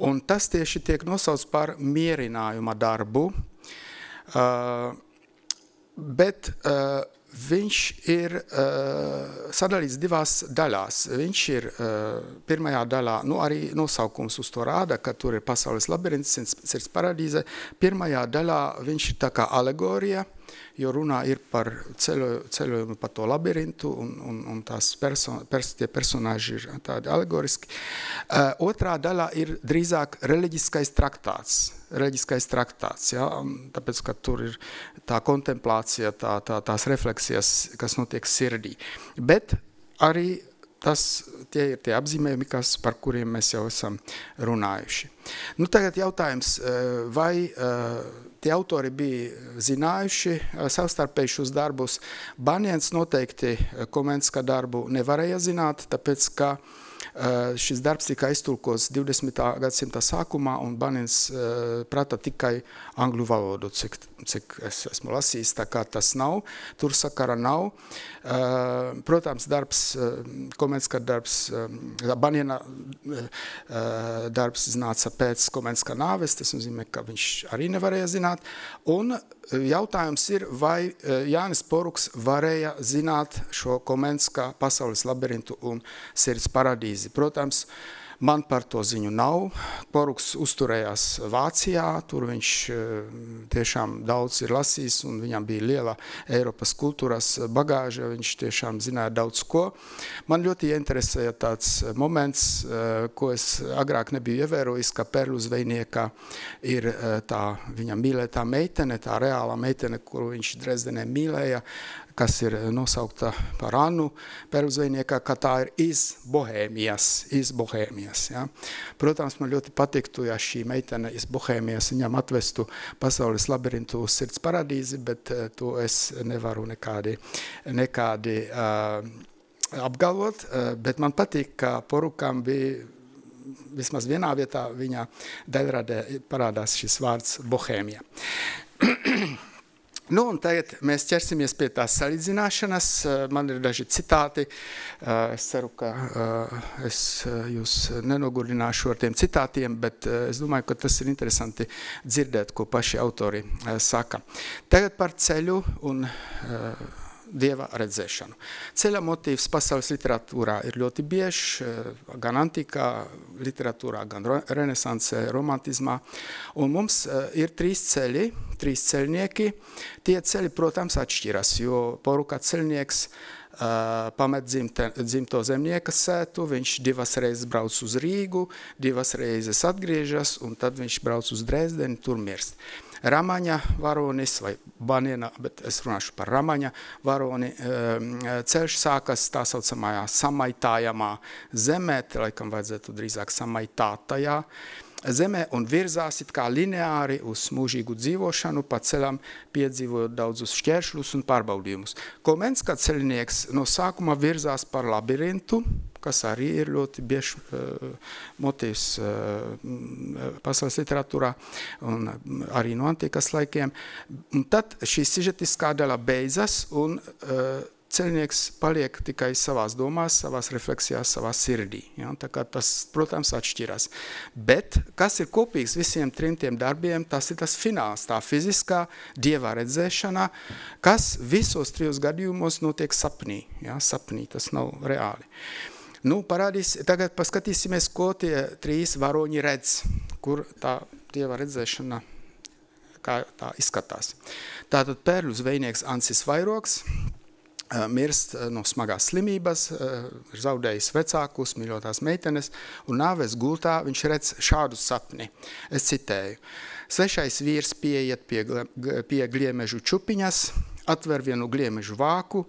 Un tas tieši tiek nosauts par mierinājuma darbu, bet viņš ir sadalīts divās daļās. Viņš ir pirmajā daļā, nu arī nosaukums uz to rāda, ka tur ir Pasaules labirints, Sirds paradīze. Pirmajā daļā viņš ir tā kā alegorija, jo runā ir par ceļojumu pa to labirintu, un tās tie personāži ir tādi alegoriski. Otrā daļā ir drīzāk reliģiskais traktāts, ja? Tāpēc, ka tur ir tā kontemplācija, tās refleksijas, kas notiek sirdī. Bet arī tie ir tie apzīmējumi, par kuriem mēs jau esam runājuši. Nu, tagad jautājums, vai tie autori bija zinājuši savstarpēji šos darbus? Baniens noteikti Komenska darbu nevarēja zināt, tāpēc, ka šis darbs tika iztulkots 20. gadsimta sākumā, un Baniens prata tikai angļu valodu, cik es esmu lasījis, tā kā tas nav, tur sakara nav. Protams, Komenska darbs, Baniena darbs nāca pēc Komenska nāves, tas nozīmē, ka viņš arī nevarēja zināt, un jautājums ir, vai Jānis Poruks varēja zināt šo Komenska Pasaules labirintu un Sirds paradīzi. Protams, man par to ziņu nav. Poruks uzturējās Vācijā, tur viņš tiešām daudz ir lasījis, un viņam bija liela Eiropas kultūras bagāža, viņš tiešām zināja daudz ko. Man ļoti ieinteresēja tāds moments, ko es agrāk nebiju ievērojis, ka Perlu zvejnieka ir tā viņa mīlētā meitene, tā reālā meitene, kuru viņš Dresdenē mīlēja, kas ir nosaukta par Annu Perlu zvejniekā, ka tā ir iz Bohēmijas. Ja? Protams, man ļoti patiktu, ja šī meitene iz Bohēmijas viņam atvestu Pasaules labirintu uz Sirds paradīzi, bet to es nevaru nekādi apgalvot, bet man patīk, ka Porukam bija vismaz vienā vietā viņa daļradē parādās šis vārds Bohēmija. Nu, un tagad mēs ķersimies pie tās salīdzināšanas. Man ir daži citāti. Es ceru, ka es jūs nenogurdināšu ar tiem citātiem, bet es domāju, ka tas ir interesanti dzirdēt, ko paši autori saka. Tagad par ceļu un Dieva redzēšanu. Ceļa motīvs pasaules literatūrā ir ļoti biežs, gan antīkā literatūrā, gan renesansē, romantismā. Un mums ir trīs ceļnieki. Tie ceļi, protams, atšķiras, jo Poruka ceļnieks pamet dzimto zemnieka sētu, viņš 2 reizes brauc uz Rīgu, 2 reizes atgriežas, un tad viņš brauc uz Dresdeni, tur mirst. Ramaņa varonis, vai Baniena, bet es runāšu par Ramaņa varoni, ceļš sākas tā saucamajā samaitājamā zemē, laikam vajadzētu drīzāk samaitātajā zemē un virzās it kā lineāri uz mūžīgu dzīvošanu, pa ceļam piedzīvojot daudzus šķēršļus un pārbaudījumus. Koments, kā ceļnieks no sākuma virzās par labirintu, kas arī ir ļoti bieži motīvs pasaules literatūrā un arī no antīkas laikiem. Un tad šī sižetiskā daļa beidzas un ceļnieks paliek tikai savās domās, savās refleksijās, savā sirdī. Ja? Tā kā tas, protams, atšķirās. Bet, kas ir kopīgs visiem trim tiem darbiem, tas ir tas fināls, tā fiziskā dieva redzēšana, kas visos trijos gadījumos notiek sapnī. Ja? Sapnī, tas nav reāli. Nu, tagad paskatīsimies, ko tie trīs varoņi redz, kur tā dieva redzēšana, kā tā izskatās. Tātad pērļu zvejnieks Ansis Vairogs mirst no smagās slimības, ir zaudējis vecākus, mīļotās meitenes, un nāves gultā viņš redz šādu sapni. Es citēju. Svešais vīrs pieiet pie gliemežu čupiņas, atver vienu gliemežu vāku,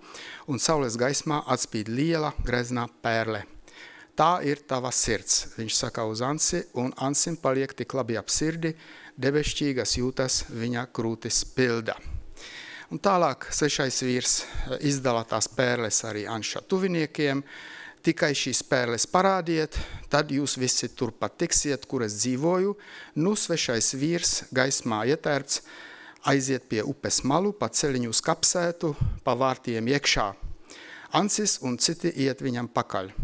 un saules gaismā atspīd liela greznā pērle. Tā ir tava sirds, viņš saka uz Ansi, un Ansim paliek tik labi ap sirdi, debešķīgas jūtas viņa krūtis pilda. Un tālāk svešais vīrs izdala tās pērles arī Anša tuviniekiem. Tikai šīs pērles parādiet, tad jūs visi turpat tiksiet, kur es dzīvoju. Nu, svešais vīrs gaismā ietērpts, aiziet pie upes malu, pa ceļiņu uz kapsētu, pa vārtiem iekšā. Ansis un citi iet viņam pakaļ.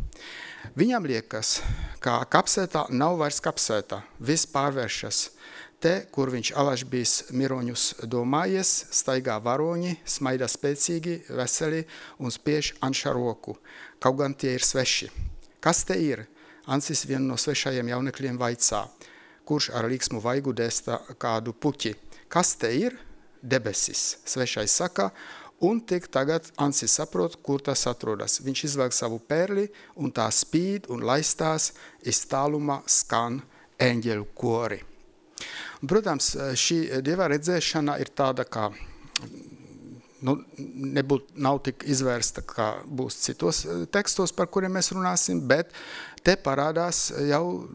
Viņam liekas, ka kapsētā nav vairs kapsēta, viss pārvēršas. Te, kur viņš alaž bijis miroņus domājies, staigā varoņi, smaida spēcīgi, veseli un spiež Anša roku. Kaut gan tie ir sveši. Kas te ir? Ansis vienu no svešajiem jaunekļiem vaicā, kurš ar līksmu vaigu dēsta kādu puķi. Kas te ir? Debesis. Svešais saka, un tik tagad Ansis saprot, kur tas atrodas. Viņš izvelk savu pērli un tā spīd un laistās, iz tālumā skan eņģeļu kori. Protams, šī dieva redzēšana ir tāda, kā nav tik izvērsta, kā būs citos tekstos, par kuriem mēs runāsim, bet te parādās jau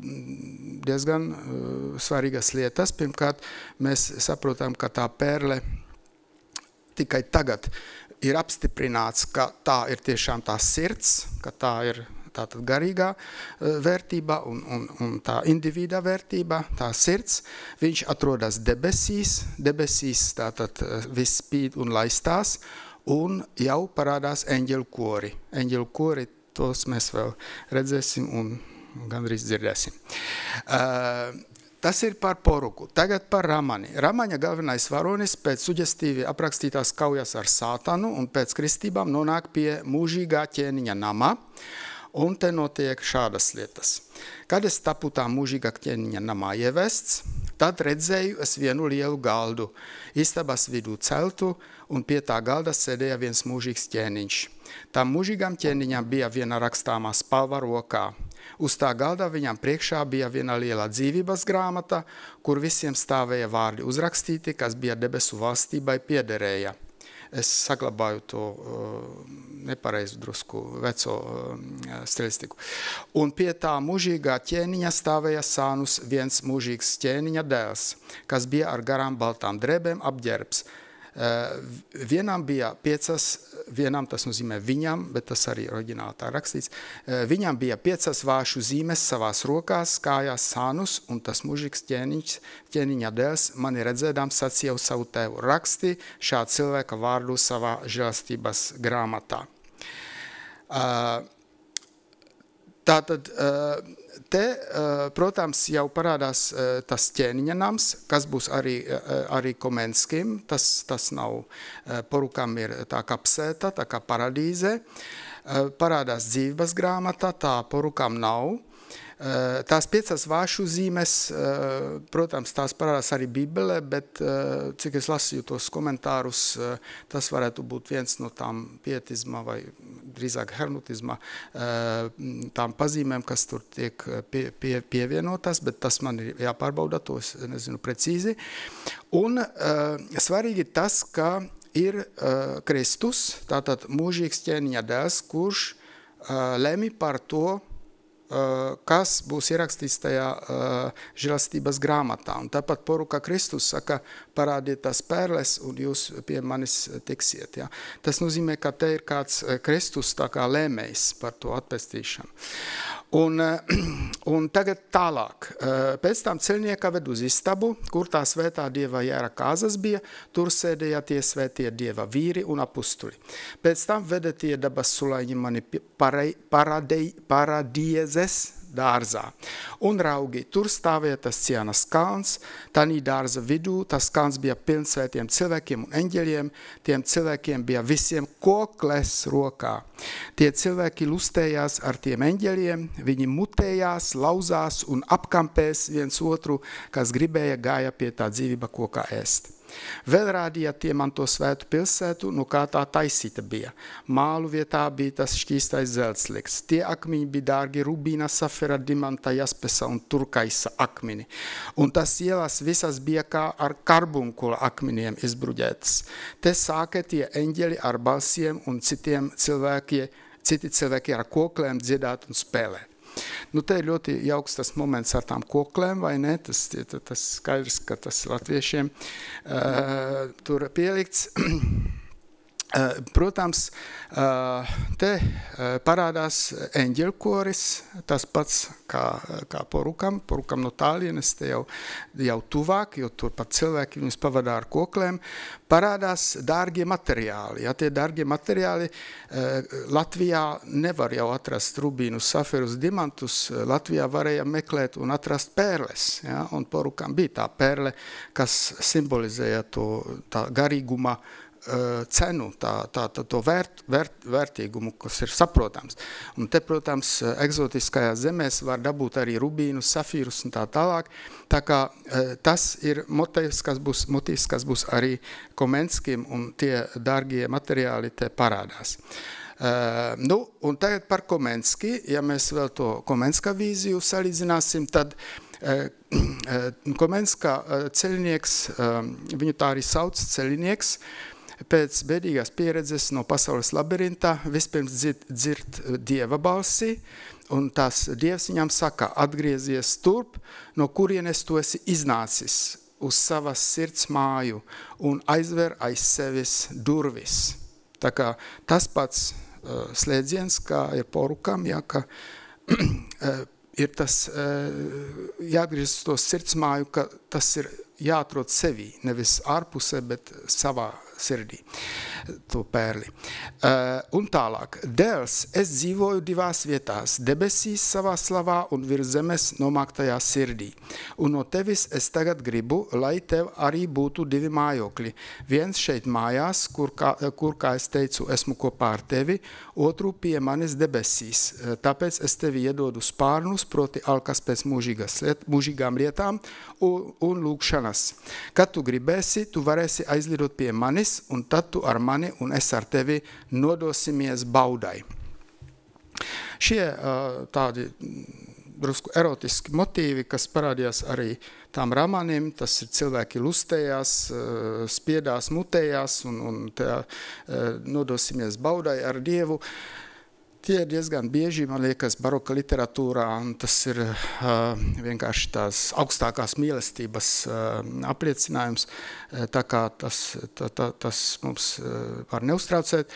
diezgan svarīgas lietas. Pirmkārt, mēs saprotam, ka tā pērle tikai tagad ir apstiprināts, ka tā ir tiešām tā sirds, ka tā ir tātad garīgā vērtība un tā individa vērtība, tā sirds. Viņš atrodas debesīs tātad viss spīd un laistās, un jau parādās eņģeļu kori. Eņģeļu kori, tos mēs vēl redzēsim un gandrīz dzirdēsim. Tas ir par poruku. Tagad par Ramani. Ramaņa galvenais varonis pēc suģestīvi aprakstītās kaujas ar sātanu un pēc kristībām nonāk pie mūžīgā ķēniņa nama. Un te notiek šādas lietas. Kad es tapu tā mūžīgā ķēniņa namā ievests, tad redzēju es vienu lielu galdu, istabas vidū celtu, un pie tā galda sēdēja viens mūžīgs ķēniņš. Tā mūžīgām ķēniņām bija viena rakstāmā spalva rokā. Uz tā galda viņam priekšā bija viena liela dzīvības grāmata, kur visiem stāvēja vārdi uzrakstīti, kas bija debesu valstībai piederēja. Es saglabāju to nepareizu drusku veco stilistiku. Un pie tā mūžīgā ķēniņa stāvēja sānus viens mūžīgs ķēniņa dēls, kas bija ar garām baltām drēbēm apģērbs. Vienam bija vienam tas nozīmē viņam, bet tas arī oriģināli tā rakstīts, viņam bija 5 vāšu zīmes savās rokās, kājās sānus, un tas mūžīgs ķēniņa dēls mani redzēdams sacīja uz savu tēvu raksti šā cilvēka vārdu savā žēlstības grāmatā. Tātad te, protams, jau parādās tas ķēniņa nams, kas būs arī Komenskim. Tas nav, porukam ir tā kapsēta, tā kā paradīze. Parādās dzīvības grāmata, tā porukam nav. Tās 5 vāšu zīmes, protams, tās parādās arī Bībelē, bet cik es lasīju tos komentārus, tas varētu būt viens no tām pietisma vai drīzāk hernutisma tām pazīmēm, kas tur tiek pievienotas, bet tas man ir jāpārbauda, to es nezinu precīzi. Un svarīgi tas, ka ir Kristus, tātad mūžīgs ķēniņa dēls, kurš lemj par to, kas būs ierakstīts tajā žēlastības grāmatā. Un tāpat poruka Kristus saka, parādiet tās perles un jūs pie manis tiksiet. Ja? Tas nozīmē, ka te ir kāds Kristus tā kā lēmējs par to atpestīšanu. Un tagad tālāk. Pēc tam ceļnieka ved uz istabu, kur tā svētā dieva jēra kāzas bija, tur sēdēja tie svētie dieva vīri un apustuli. Pēc tam veda tie dabas sulaiņi mani paradiezes dārzā. Un raugi, tur stāvēja tas Cianas kalns, tanī dārza vidū, tas kalns bija pilns svētiem cilvēkiem un eņģeļiem, tiem cilvēkiem bija visiem kokles rokā. Tie cilvēki lustējās ar tiem eņģeļiem, viņi mutējās, lauzās un apkampēs viens otru, kas gribēja gāja pie tā dzīvība kokā ēst. Vēl rādīja tie man to svētu pilsētu, nu kā tā taisīta bija. Mālu vietā bija tas šķīstais zeltsliks. Tie akmeņi bija dārgi rubīna, safira, dimanta, jaspesa un turkaisa akmeni. Un tas ielas visas bija kā ar karbunkula akmeniem izbruģētas. Te sāka tie eņģeļi ar balsiem un citi cilvēki ar koklēm dziedāt un spēlēt. Nu, te ir ļoti jauks tas moments ar tām koklēm, vai ne? Tas skaidrs, ka tas latviešiem tur pielikts. Protams, te parādās eņģeļkoris, tas pats kā porukam no tālienes, te jau tuvāk, jo tur pat cilvēki viņus pavadā ar koklēm, parādās dārgie materiāli. Ja, tie dārgie materiāli Latvijā nevar jau atrast rubīnus, safirus, dimantus, Latvijā varēja meklēt un atrast perles, ja, un porukam bija tā perle, kas simbolizēja tā garīguma cenu, to vērtīgumu, kas ir saprotams. Un te, protams, egzotiskajās zemēs var dabūt arī rubīnus, safīrus un tā tālāk. Tā kā tas ir motīvs, kas būs arī Komenskim, un tie dārgie materiāli te parādās. Un tagad par Komenski, ja mēs vēl to Komenska vīziju salīdzināsim, tad Komenska ceļnieks, viņu tā arī sauc ceļnieks, pēc bēdīgās pieredzes no pasaules labirinta vispirms dzird dieva balsi, un tās dievs viņam saka, atgriezies turp, no kurienes tu esi iznācis uz savas sirds māju un aizver aiz sevis durvis. Tā kā tas pats slēdziens, kā ir porukam, ja, ka ir tas jāatgriežas uz to sirds māju, ka tas ir jāatrod sevī, nevis ārpusē, bet savā sirdī, to pērli. Un tālāk. Dēls, es dzīvoju divās vietās, debesīs savā slavā un virs zemes nomāktajā sirdī. Un no tevis es tagad gribu, lai tev arī būtu divi mājokļi. Viens šeit mājās, kur kā es teicu, esmu kopā ar tevi, otru pie manis debesīs. Tāpēc es tevi iedodu spārnus, proti alkas pēc mūžīgām lietām un lūgšanas. Kad tu gribēsi, tu varēsi aizlidot pie manis, un tad tu ar mani un es ar tevi nodosimies baudai. Šie tādi drusku erotiski motīvi, kas parādījās arī tām ramaniem, tas ir cilvēki lustējās, spiedās, mutējās un nodosimies baudai ar Dievu. Tie ir diezgan bieži, man liekas, baroka literatūrā, un tas ir vienkārši tās augstākās mīlestības apliecinājums, tā kā tas mums var neuztraucēt.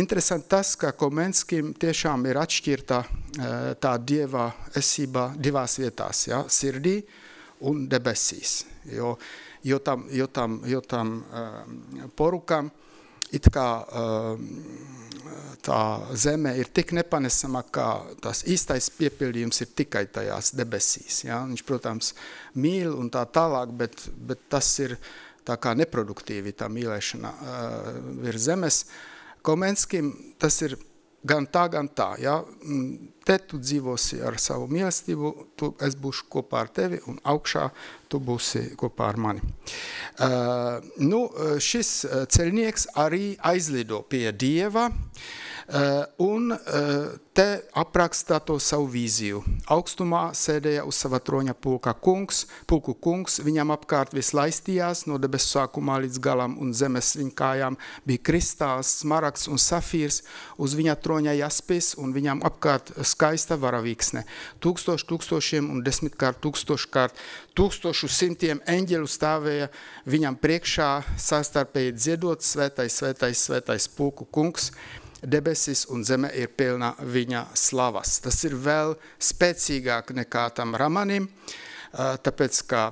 Interesanti tas, ka Komenskim tiešām ir atšķirta tā dieva esība divās vietās, ja, sirdī un debesīs, jo tam porukam it kā tā zeme ir tik nepanesama, ka tās īstais piepildījums ir tikai tajās debesīs. Ja? Viņš, protams, mīl un tā tālāk, bet tas ir tā kā neproduktīvi tā mīlēšana virs zemes. Komenskim tas ir gan tā. Ja? Te tu dzīvosi ar savu mīlestību, es būšu kopā ar tevi, un augšā tu būsi kopā ar mani. Šis ceļnieks arī aizlido pie Dieva, Un te aprakstā to savu vīziju. Augstumā sēdēja uz sava troņa pulku kungs, viņam apkārt viss laistījās no debesu sākumā līdz galam, un zemes viņa kājām bija kristāls, smaragds un safīrs, uz viņa troņa jaspis, un viņam apkārt skaista varavīksne. 1000 tūkstošiem un 10 1000 tūkstošu simtiem eņģeļu stāvēja viņam priekšā, sastarpēji dziedot: svētais, svētais, svētais pulku kungs, debesis un zeme ir pilna viņa slavas. Tas ir vēl spēcīgāk nekā tam Ramanim, tāpēc, ka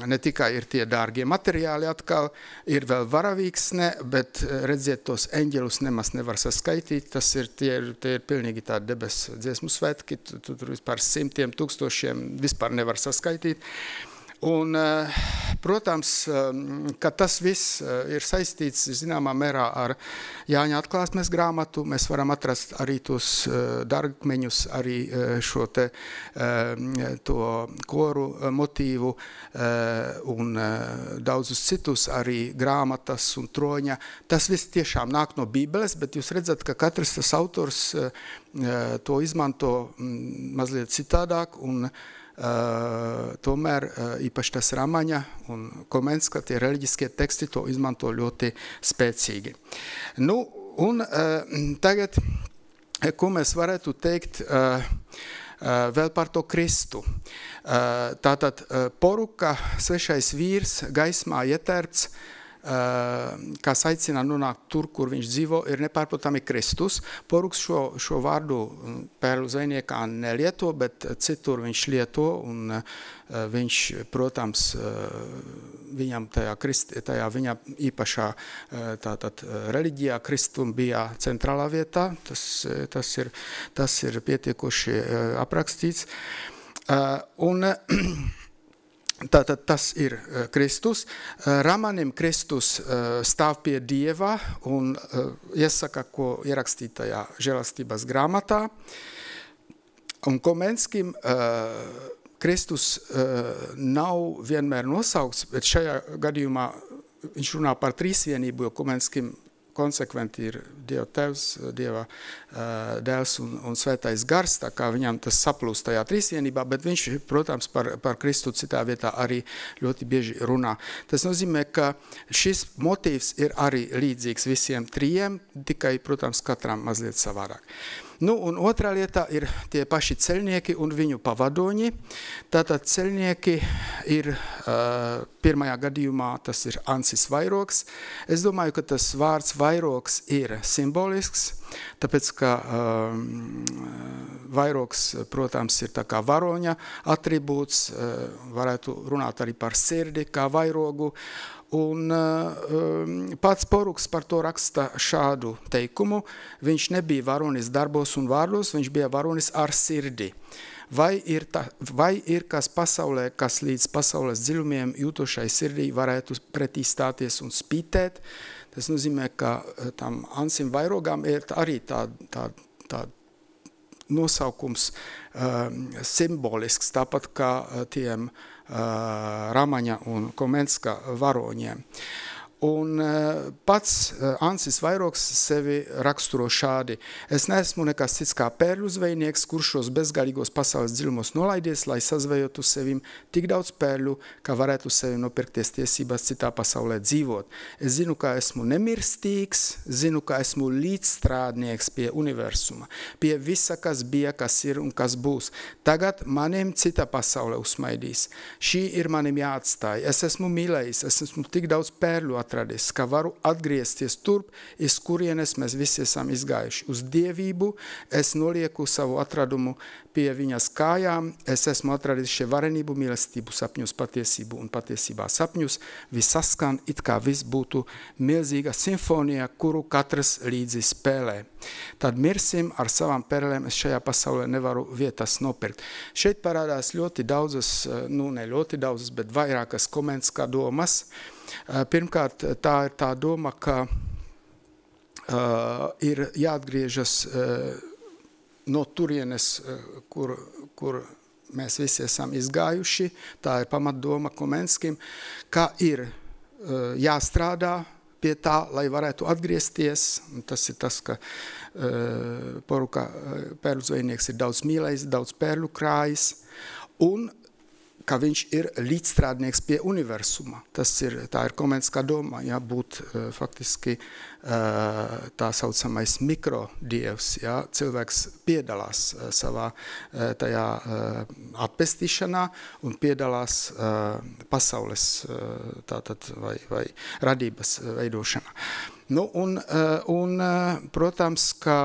ne tikai ir tie dārgie materiāli atkal, ir vēl varavīksne, bet redziet, tos eņģelus nemaz nevar saskaitīt, tie ir pilnīgi tādi debesu dziesmu svētki, tur vispār simtiem tūkstošiem vispār nevar saskaitīt. Un, protams, ka tas viss ir saistīts zināmā mērā ar Jāņa atklāsmes grāmatu. Mēs varam atrast arī tos dārgakmeņus, arī šo te to koru motīvu un daudzus citus, arī grāmatas un troņa. Tas viss tiešām nāk no Bībeles, bet jūs redzat, ka katrs tas autors to izmanto mazliet citādāk, un tomēr īpaši tas Ramaņa un Komenska, tie reliģiskie teksti to izmanto ļoti spēcīgi. Nu, un tagad, ko mēs varētu teikt vēl par to Kristu. Tātad poruka, svešais vīrs, gaismā ietērts, kas aicina nonākt tur, kur viņš dzīvo, ir nepārprotami Kristus. Poruks šo vārdu pērlu zvejniekā nelieto, bet citur viņš lieto, un viņš, protams, viņam tajā viņa īpašā tātad reliģijā Kristum bija centrālā vietā. Tas ir pietiekoši aprakstīts. Un tātad tas ir Kristus. Ramanim Kristus stāv pie Dieva un iesaka, ko ierakstītajā žēlastības grāmatā. Un Komenskim Kristus nav vienmēr nosaukts, bet šajā gadījumā viņš runā par trīsvienību, jo Komenskim konsekventi ir Dieva Tevs, Dieva Dēls un Svētais Gars, tā kā viņam tas saplūst tajā trīsvienībā, bet viņš, protams, par Kristu citā vietā arī ļoti bieži runā. Tas nozīmē, ka šis motīvs ir arī līdzīgs visiem trijiem, tikai, protams, katram mazliet savādāk. Nu, un otrā lietā ir tie paši ceļnieki un viņu pavadoņi. Tātad ceļnieki ir pirmajā gadījumā, tas ir Ansis vairogs. Es domāju, ka tas vārds vairogs ir simbolisks, tāpēc, ka vairogs, protams, ir tā kā varoņa atribūts, varētu runāt arī par sirdi kā vairogu. Un pats Poruks par to raksta šādu teikumu: viņš nebija varonis darbos un vārdos, viņš bija varonis ar sirdi. Vai ir kas pasaulē, kas līdz pasaules dziļumiem jūtošai sirdī varētu pretī stāties un spītēt? Tas nozīmē, ka tam Ansim vairogām ir arī tā nosaukums simbolisks, tāpat kā tiem Ramaņa un Komenska varoņiem. Un pats Ansis vairogs sevi raksturo šādi: es neesmu nekas cits kā pērļu zvejnieks, kurš šos bezgalīgos pasaules dziļumos nolaidies, lai sazvejotu sevim tik daudz pērļu, ka varētu sevi nopirkties tiesībās citā pasaulē dzīvot. Es zinu, ka esmu nemirstīgs, zinu, ka esmu līdzstrādnieks pie universuma, pie visa, kas bija, kas ir un kas būs. Tagad manim cita pasaule uzsmaidīs. Šī ir manim jāatstāj. Es esmu mīlējis, es esmu tik daudz pērļu atradis, ka varu atgriezties turp, iz kurienes mēs visi esam izgājuši. Uz dievību es nolieku savu atradumu pie viņas kājām, es esmu atradis šie varenību, mīlestību, sapņus, patiesību un patiesībā sapņus. Viss saskan, it kā viss būtu milzīga simfonija, kuru katrs līdzi spēlē. Tad mirsim ar savām perlēm, es šajā pasaulē nevaru vietas nopirkt. Šeit parādās ļoti daudzas, ne ļoti daudzas, bet vairākas Komenska domas. Pirmkārt, tā ir tā doma, ka ir jāatgriežas no turienes, kur mēs visi esam izgājuši. Tā ir pamatdoma Komenskim, ka ir jāstrādā, pie tā, lai varētu atgriezties. Tas ir tas, ka Poruka pērlu zvejnieks ir daudz mīlējis, daudz pērlu krājis, un ka viņš ir līdzstrādnieks pie universuma. Tā ir komenskā doma, ja, būt faktiski tā saucamais mikrodievs, ja, cilvēks piedalās savā tajā atpestīšanā un piedalās pasaules tātad vai radības veidošanā. Nu, un protams, ka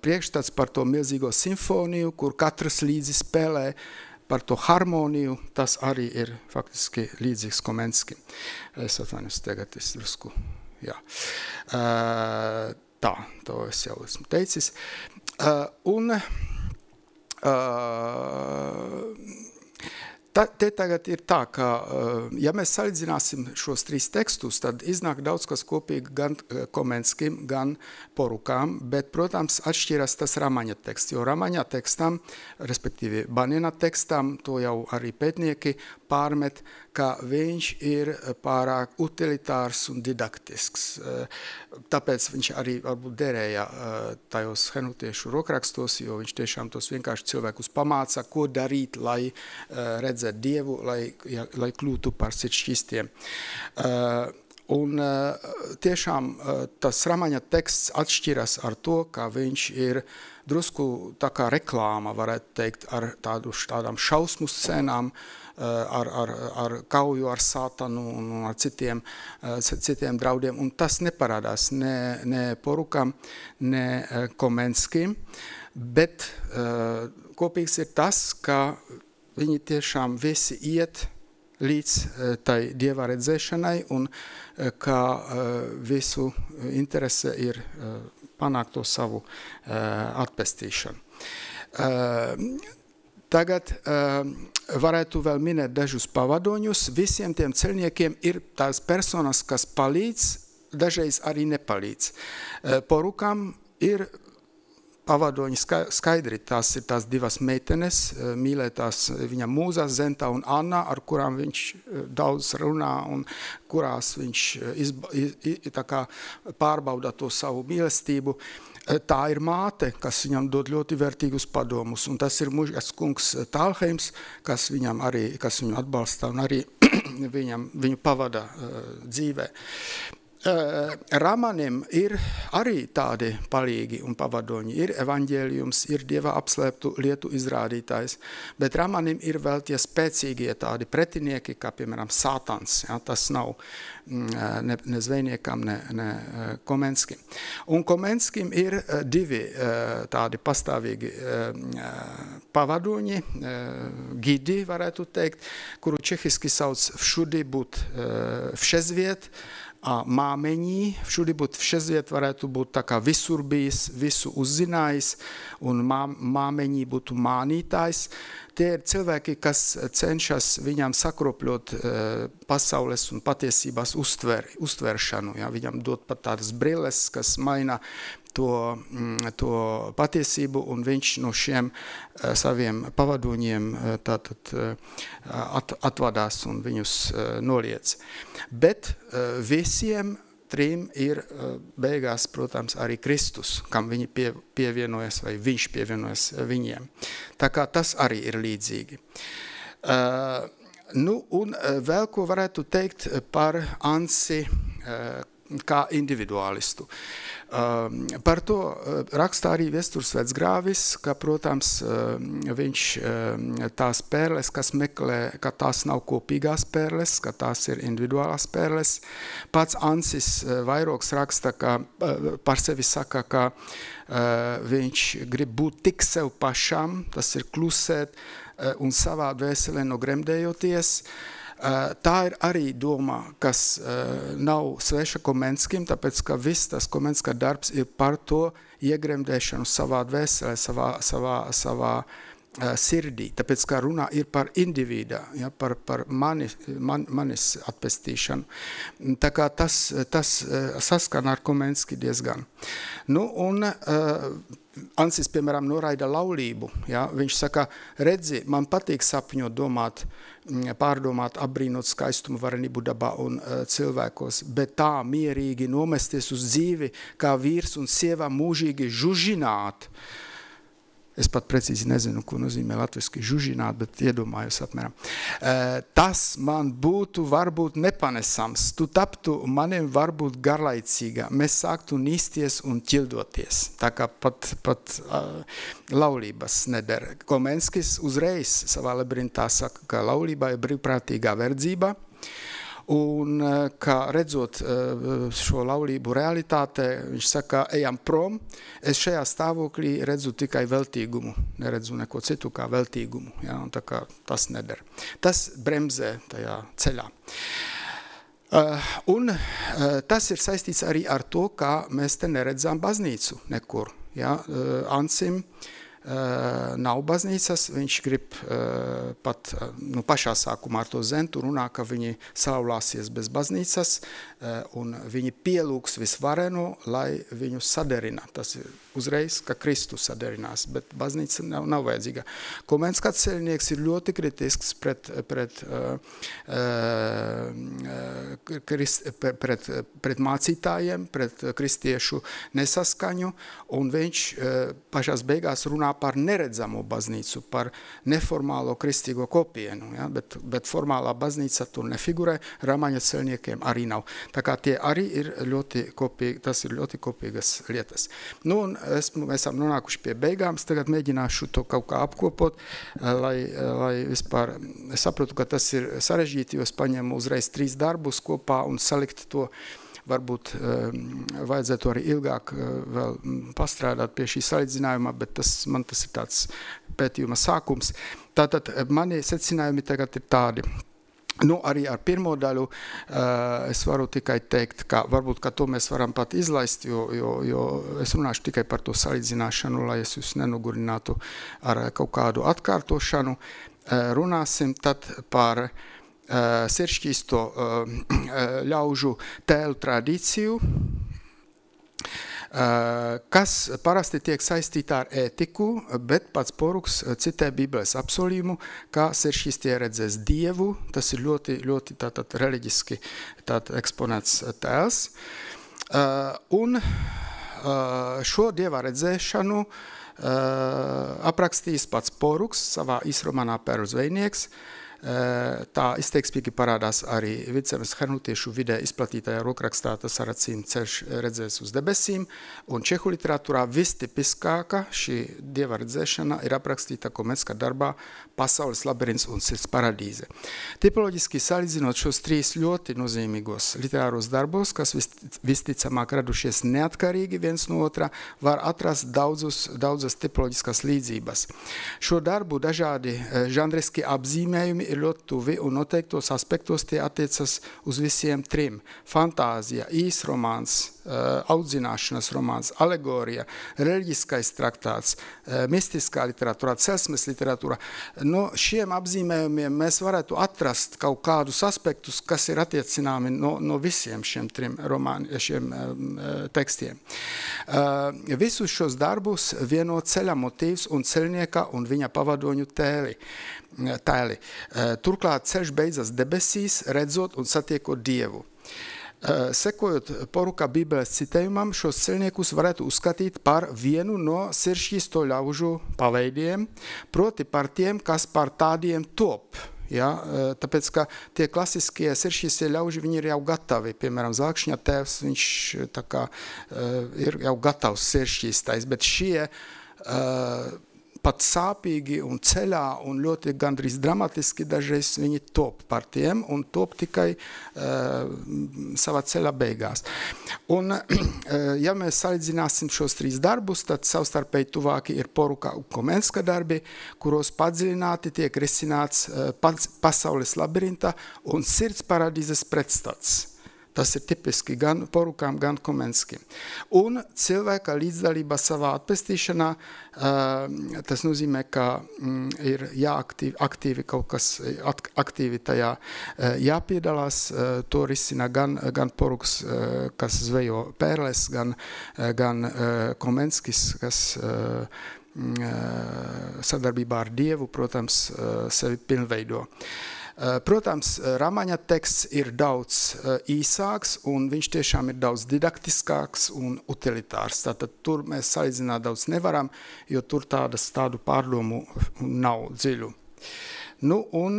priekšstats par to milzīgo simfoniju, kur katrs līdzi spēlē par to harmoniju, tas arī ir faktiski līdzīgs Komenskim. Es atvainojos, tagad es drusku, jā. Tā, to es jau esmu teicis. Te tagad ir tā, ka, ja mēs salīdzināsim šos 3 tekstus, tad iznāk daudz kas kopīgi gan Komenskim, gan Porukām, bet, protams, atšķiras tas Ramaņa teksts, jo Ramaņa tekstam, respektīvi Banina tekstam, to jau arī pētnieki pārmet, ka viņš ir pārāk utilitārs un didaktisks. Tāpēc viņš arī varbūt derēja tajos henutiešu rokrakstos, jo viņš tiešām tos vienkārši cilvēkus pamāca, ko darīt, lai redzētu Dievu, lai kļūtu par sirdsšķīstiem. Un tiešām tas Ramaņa teksts atšķiras ar to, ka viņš ir drusku tā kā reklāma, varētu teikt, ar tādām šausmu scenām, ar kauju ar Sātanu un ar citiem draudiem, un tas neparādās ne Porukam, ne Komenskim, bet kopīgs ir tas, ka viņi tiešām visi iet līdz tai Dieva redzēšanai un ka visu interese ir panākt to savu atpestīšanu. Tagad varētu vēl minēt dažus pavadoņus. Visiem tiem ceļniekiem ir tās personas, kas palīdz, dažreiz arī nepalīdz. Porukam ir pavadoņi skaidri, tās ir tās 2 meitenes, mīlētās viņa mūzas Zenta un Anna, ar kurām viņš daudz runā un kurās viņš tā kā pārbauda to savu mīlestību. Tā ir māte, kas viņam dod ļoti vērtīgus padomus, un tas ir mužas kungs Tālheims, kas viņu atbalsta un arī viņu pavada dzīvē. Ramanim ir arī tādi palīgi un pavadoņi. Ir evaņģēlijums, ir Dieva apslēptu lietu izrādītājs, bet Ramanim ir vēl tie spēcīgie tādi pretinieki, kā piemēram Sātans. Ja, tas nav ne zvejniekam, ne Komenskim. Un Komenskim ir 2 tādi pastāvīgi pavadoņi, gidi, varētu teikt, kuru čehiski sauc všudy būt všezviet, a māmeņi, všudy būt všezviet varētu būt tā kā visur bijis, visu uzzinājis, un māmeņi būtu mānītājs. Tie ir cilvēki, kas cenšas viņam sakropļot pasaules un patiesībās uztveršanu. Ja? Viņam dot pat tādas brilles, kas maina to patiesību, un viņš no šiem saviem pavadoņiem tātad atvadās un viņus noliec. Bet visiem 3 ir beigās, protams, arī Kristus, kam viņi pievienojas vai viņš pievienojas viņiem. Tā kā tas arī ir līdzīgi. Nu, un vēl ko varētu teikt par Ansi kā individualistu. Par to rakstā arī Viesturs Vecgrāvis, ka, protams, viņš tās pērles, kas meklē, ka tās nav kopīgās pērles, ka tās ir individuālās pērles. Pats Ansis Vairogs raksta, ka par sevi saka, ka viņš grib būt tik sev pašam, tas ir klusēt un savā dvēselē nogremdējoties. Tā ir arī doma, kas nav sveša Komenskim, tāpēc, ka viss tas Komenska darbs ir par to iegremdēšanu savā dvēselē, savā sirdī, tāpēc kā runā ir par individu, ja, par manis atpestīšanu. Tā kā tas saskan ar Komenski diezgan. Nu, un Ansis, piemēram, noraida laulību. Ja? Viņš saka, redzi, man patīk sapņot, domāt, pārdomāt, apbrīnot skaistumu, varenību dabā un cilvēkos, bet tā mierīgi nomesties uz dzīvi, kā vīrs un sieva mūžīgi žužināt. Es pat precīzi nezinu, ko nozīmē latviski žužināt, bet iedomājos apmēram. Tas man būtu varbūt nepanesams. Tu taptu maniem varbūt garlaicīgā. Mēs sāktu nīsties un ķildoties. Tā kā pat laulības neder. Komenskis uzreiz savā labirintā saka, ka laulībā ir brīvprātīgā verdzība. Un, kā redzot šo laulību realitātē, viņš saka, ejam prom, es šajā stāvoklī redzu tikai veltīgumu, neredzu neko citu kā veltīgumu, ja, un tā kā tas neder. Tas bremzē tajā ceļā. Un tas ir saistīts arī ar to, kā mēs te neredzām baznīcu nekur. Ja. Ansim nav baznīcas, viņš grib pat pašā sākumā ar to zentu runā, ka viņi saulāsies bez baznīcas un viņi pielūgs visvareno, lai viņu saderina. Tas ir uzreiz, ka Kristus saderinās, bet baznīca nav vajadzīga. Komenskis ceļnieks ir ļoti kritisks pret mācītājiem, pret kristiešu nesaskaņu, un viņš pašās beigās runā par neredzamo baznīcu, par neformālo kristīgo kopienu, ja? bet formālā baznīca tur nefigurē, Ramaņa ceļniekiem arī nav. Tā kā tie arī ir ļoti kopīgi, tas ir ļoti kopīgas lietas. Nu, un mēs esam nonākuši pie beigām, es tagad mēģināšu to kaut kā apkopot, lai vispār, es saprotu, ka tas ir sarežģīti, jo es paņēmu uzreiz 3 darbus kopā un salikt to. Varbūt vajadzētu arī ilgāk vēl pastrādāt pie šī salīdzinājuma, bet man tas ir tāds pētījuma sākums. Tātad mani secinājumi tagad ir tādi. Nu, arī ar pirmo daļu es varu tikai teikt, ka varbūt, ka to mēs varam pat izlaist, jo es runāšu tikai par to salīdzināšanu, lai es jūs nenogurinātu ar kaut kādu atkārtošanu. Runāsim tad par siršķīsto ļaužu tēlu tradīciju, kas parasti tiek saistīta ar ētiku, bet pats Poruks citē Bībeles apsolījumu, ka siršķīstie redzēs Dievu, tas ir ļoti, ļoti tātad reliģiski tātad eksponēts tēls. Un šo Dieva redzēšanu aprakstījis pats Poruks savā īsromanā Pēru zvejnieks. Tā izteiksmīgi parādās arī Vidzemes hernutiešu vidē izplatītajā rokrakstā Tas ar acīm ceļš redzēs uz debesīm, un čehu literatūrā vistipiskāka šī dieva redzēšana ir aprakstīta Komenska darbā Pasaules labirints un sirds paradīze. Tipoloģiski salīdzinot šos 3 ļoti nozīmīgos literāros darbos, kas visticamāk radušies neatkarīgi viens no otra, var atrast daudzas tipoloģiskas līdzības. Šo darbu dažādi žanriski apzīmējumi ir ļoti tuvi un noteiktos aspektos tie attiecas uz visiem 3. Fantāzija, īsromāns, audzināšanas romāns, alegorija, reliģiskais traktāts, mistiskā literatūra, celsmes literatūra. No šiem apzīmējumiem mēs varētu atrast kaut kādus aspektus, kas ir attiecināmi no visiem šiem 3 šiem tekstiem. Visus šos darbus vieno ceļa motīvs un ceļnieka un viņa pavadoņu tēli. Turklāt ceļš beidzas debesīs, redzot un satiekot Dievu. Sekojot Poruka Bībeles citējumam, šos ceļniekus varētu uzskatīt par vienu no siršķīsto ļaužu paveidiem, proti par tiem, kas par tādiem top. Ja, tāpēc, ka tie klasiskie siršķīstie ļauži, viņi ir jau gatavi. Piemēram, Zākšņa tēvs, viņš tā kā ir jau gatavs siršķīstais, bet šie pat sāpīgi un ceļā un ļoti gandrīz dramatiski dažreiz viņi top par tiem un top tikai savā ceļa beigās. Un, ja mēs salīdzināsim šos 3 darbus, tad savstarpēji tuvāki ir Poruka un Komenska darbi, kuros padziļināti tiek risināts pasaules labirinta un sirds paradīzes pretstats. Tas ir tipiski gan porukām, gan komenskim. Un cilvēka līdzdalība savā atpestīšanā, tas nozīmē, ka ir aktīvi kaut kas, aktīvi tajā jāpiedalās, to risina gan poruks, kas zvejo pērles, gan komenskis, kas sadarbībā ar Dievu, protams, sevi pilnveido. Protams, Ramaņa teksts ir daudz īsāks, un viņš tiešām ir daudz didaktiskāks un utilitārs. Tātad tur mēs salīdzināt daudz nevaram, jo tur tādu pārdomu nav dziļu. Nu, un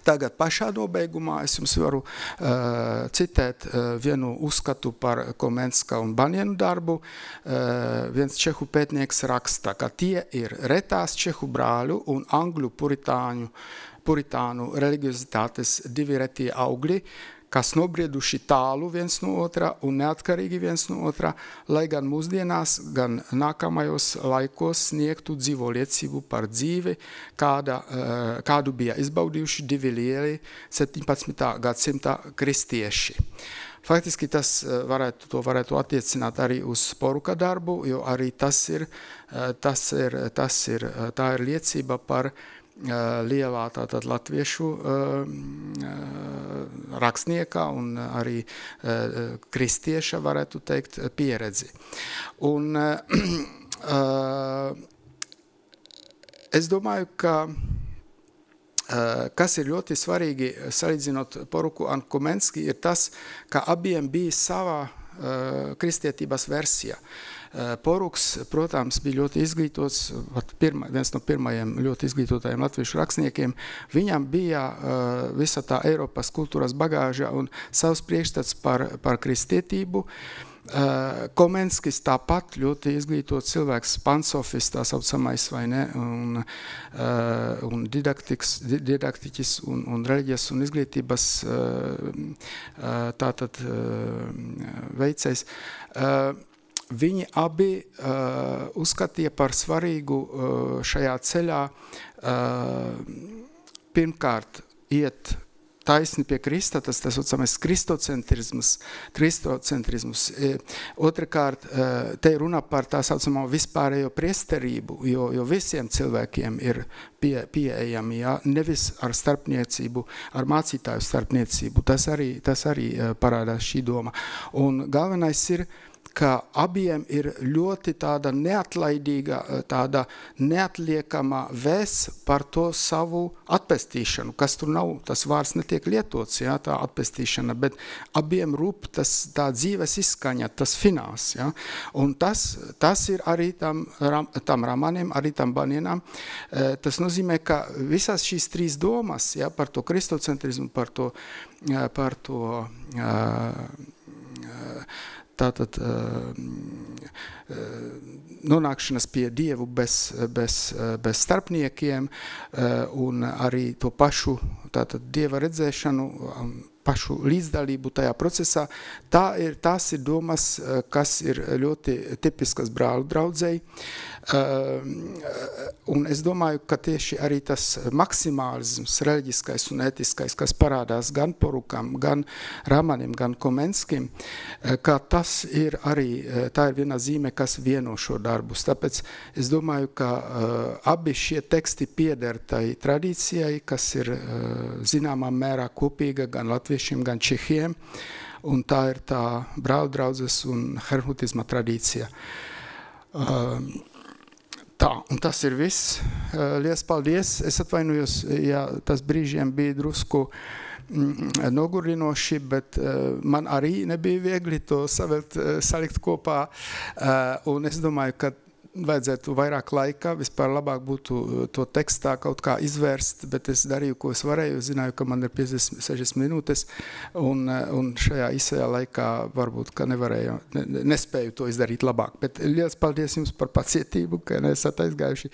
tagad pašā nobeigumā es jums varu citēt vienu uzskatu par Komenska un Banjenu darbu. Viens čehu pētnieks raksta, ka tie ir retās čehu brāļu un angļu puritānu religiozitātes divi retie augļi, kas nobrieduši tālu viens no otra un neatkarīgi viens no otra, lai gan mūsdienās, gan nākamajos laikos sniegtu dzīvo liecību par dzīvi, kādu bija izbaudījuši divi lieli 17. gadsimta kristieši. Faktiski to varētu attiecināt arī uz poruka darbu, jo arī tā ir liecība par lielā tātad latviešu rakstnieka un arī kristieša, varētu teikt, pieredzi. Un es domāju, ka kas ir ļoti svarīgi salīdzinot poruku un Komenski, ir tas, ka abiem bija savā kristietības versija. Poruks, protams, bija ļoti izglītots, viens no pirmajiem ļoti izglītotajiem latviešu rakstniekiem. Viņam bija visa tā Eiropas kultūras bagāža un savs priekšstats par kristietību. Komenskis tāpat ļoti izglītots cilvēks, pansofis, tā saucamais, vai ne, un didaktiķis un reliģijas un izglītības tātad veicējs. Viņi abi uzskatīja par svarīgu šajā ceļā pirmkārt iet taisni pie Krista, tas saucamais kristocentrisms. Otrakārt, te runā par tā saucamo vispārējo priesterību, jo visiem cilvēkiem ir pieejami, ja? Nevis ar starpniecību, ar mācītāju starpniecību. Tas arī parādās šī doma. Un galvenais ir, ka abiem ir ļoti tāda neatlaidīga, tāda neatliekama vēsts par to savu atpestīšanu, kas tur nav, tas vārds netiek lietots, ja, tā atpestīšana, bet abiem rūp tā dzīves izskaņa, tas fināls, ja, un tas ir arī tam Ramanim, arī tam Banjenam. Tas nozīmē, ka visas šīs trīs domas, ja, par to kristocentrismu, par to tātad nonākšanas pie Dievu bez starpniekiem un arī to pašu tātad Dieva redzēšanu, pašu līdzdalību tajā procesā. Tās ir domas, kas ir ļoti tipiskas brāļu draudzei. Un es domāju, ka tieši arī tas maksimālisms, reliģiskais un ētiskais, kas parādās gan porukam, gan Ramanim, gan Komenskim, ka tas ir arī, tā ir viena zīme, kas vieno šo darbus. Tāpēc es domāju, ka abi šie teksti pieder tai tradīcijai, kas ir zināmā mērā kopīga gan latviešiem, gan čehiem, un tā ir tā brāļu draudzes un herhutisma tradīcija. Tā, un tas ir viss. Liels paldies. Es atvainojos, ja tas brīžiem bija drusku nogurinoši, bet man arī nebija viegli to salikt kopā. Un es domāju, ka vajadzētu vairāk laika, vispār labāk būtu to tekstā kaut kā izvērst, bet es darīju, ko es varēju, zināju, ka man ir 50-60 minūtes, un šajā īsajā laikā varbūt, ka nespēju to izdarīt labāk. Bet liels paldies jums par pacietību, ka nesat aizgājuši.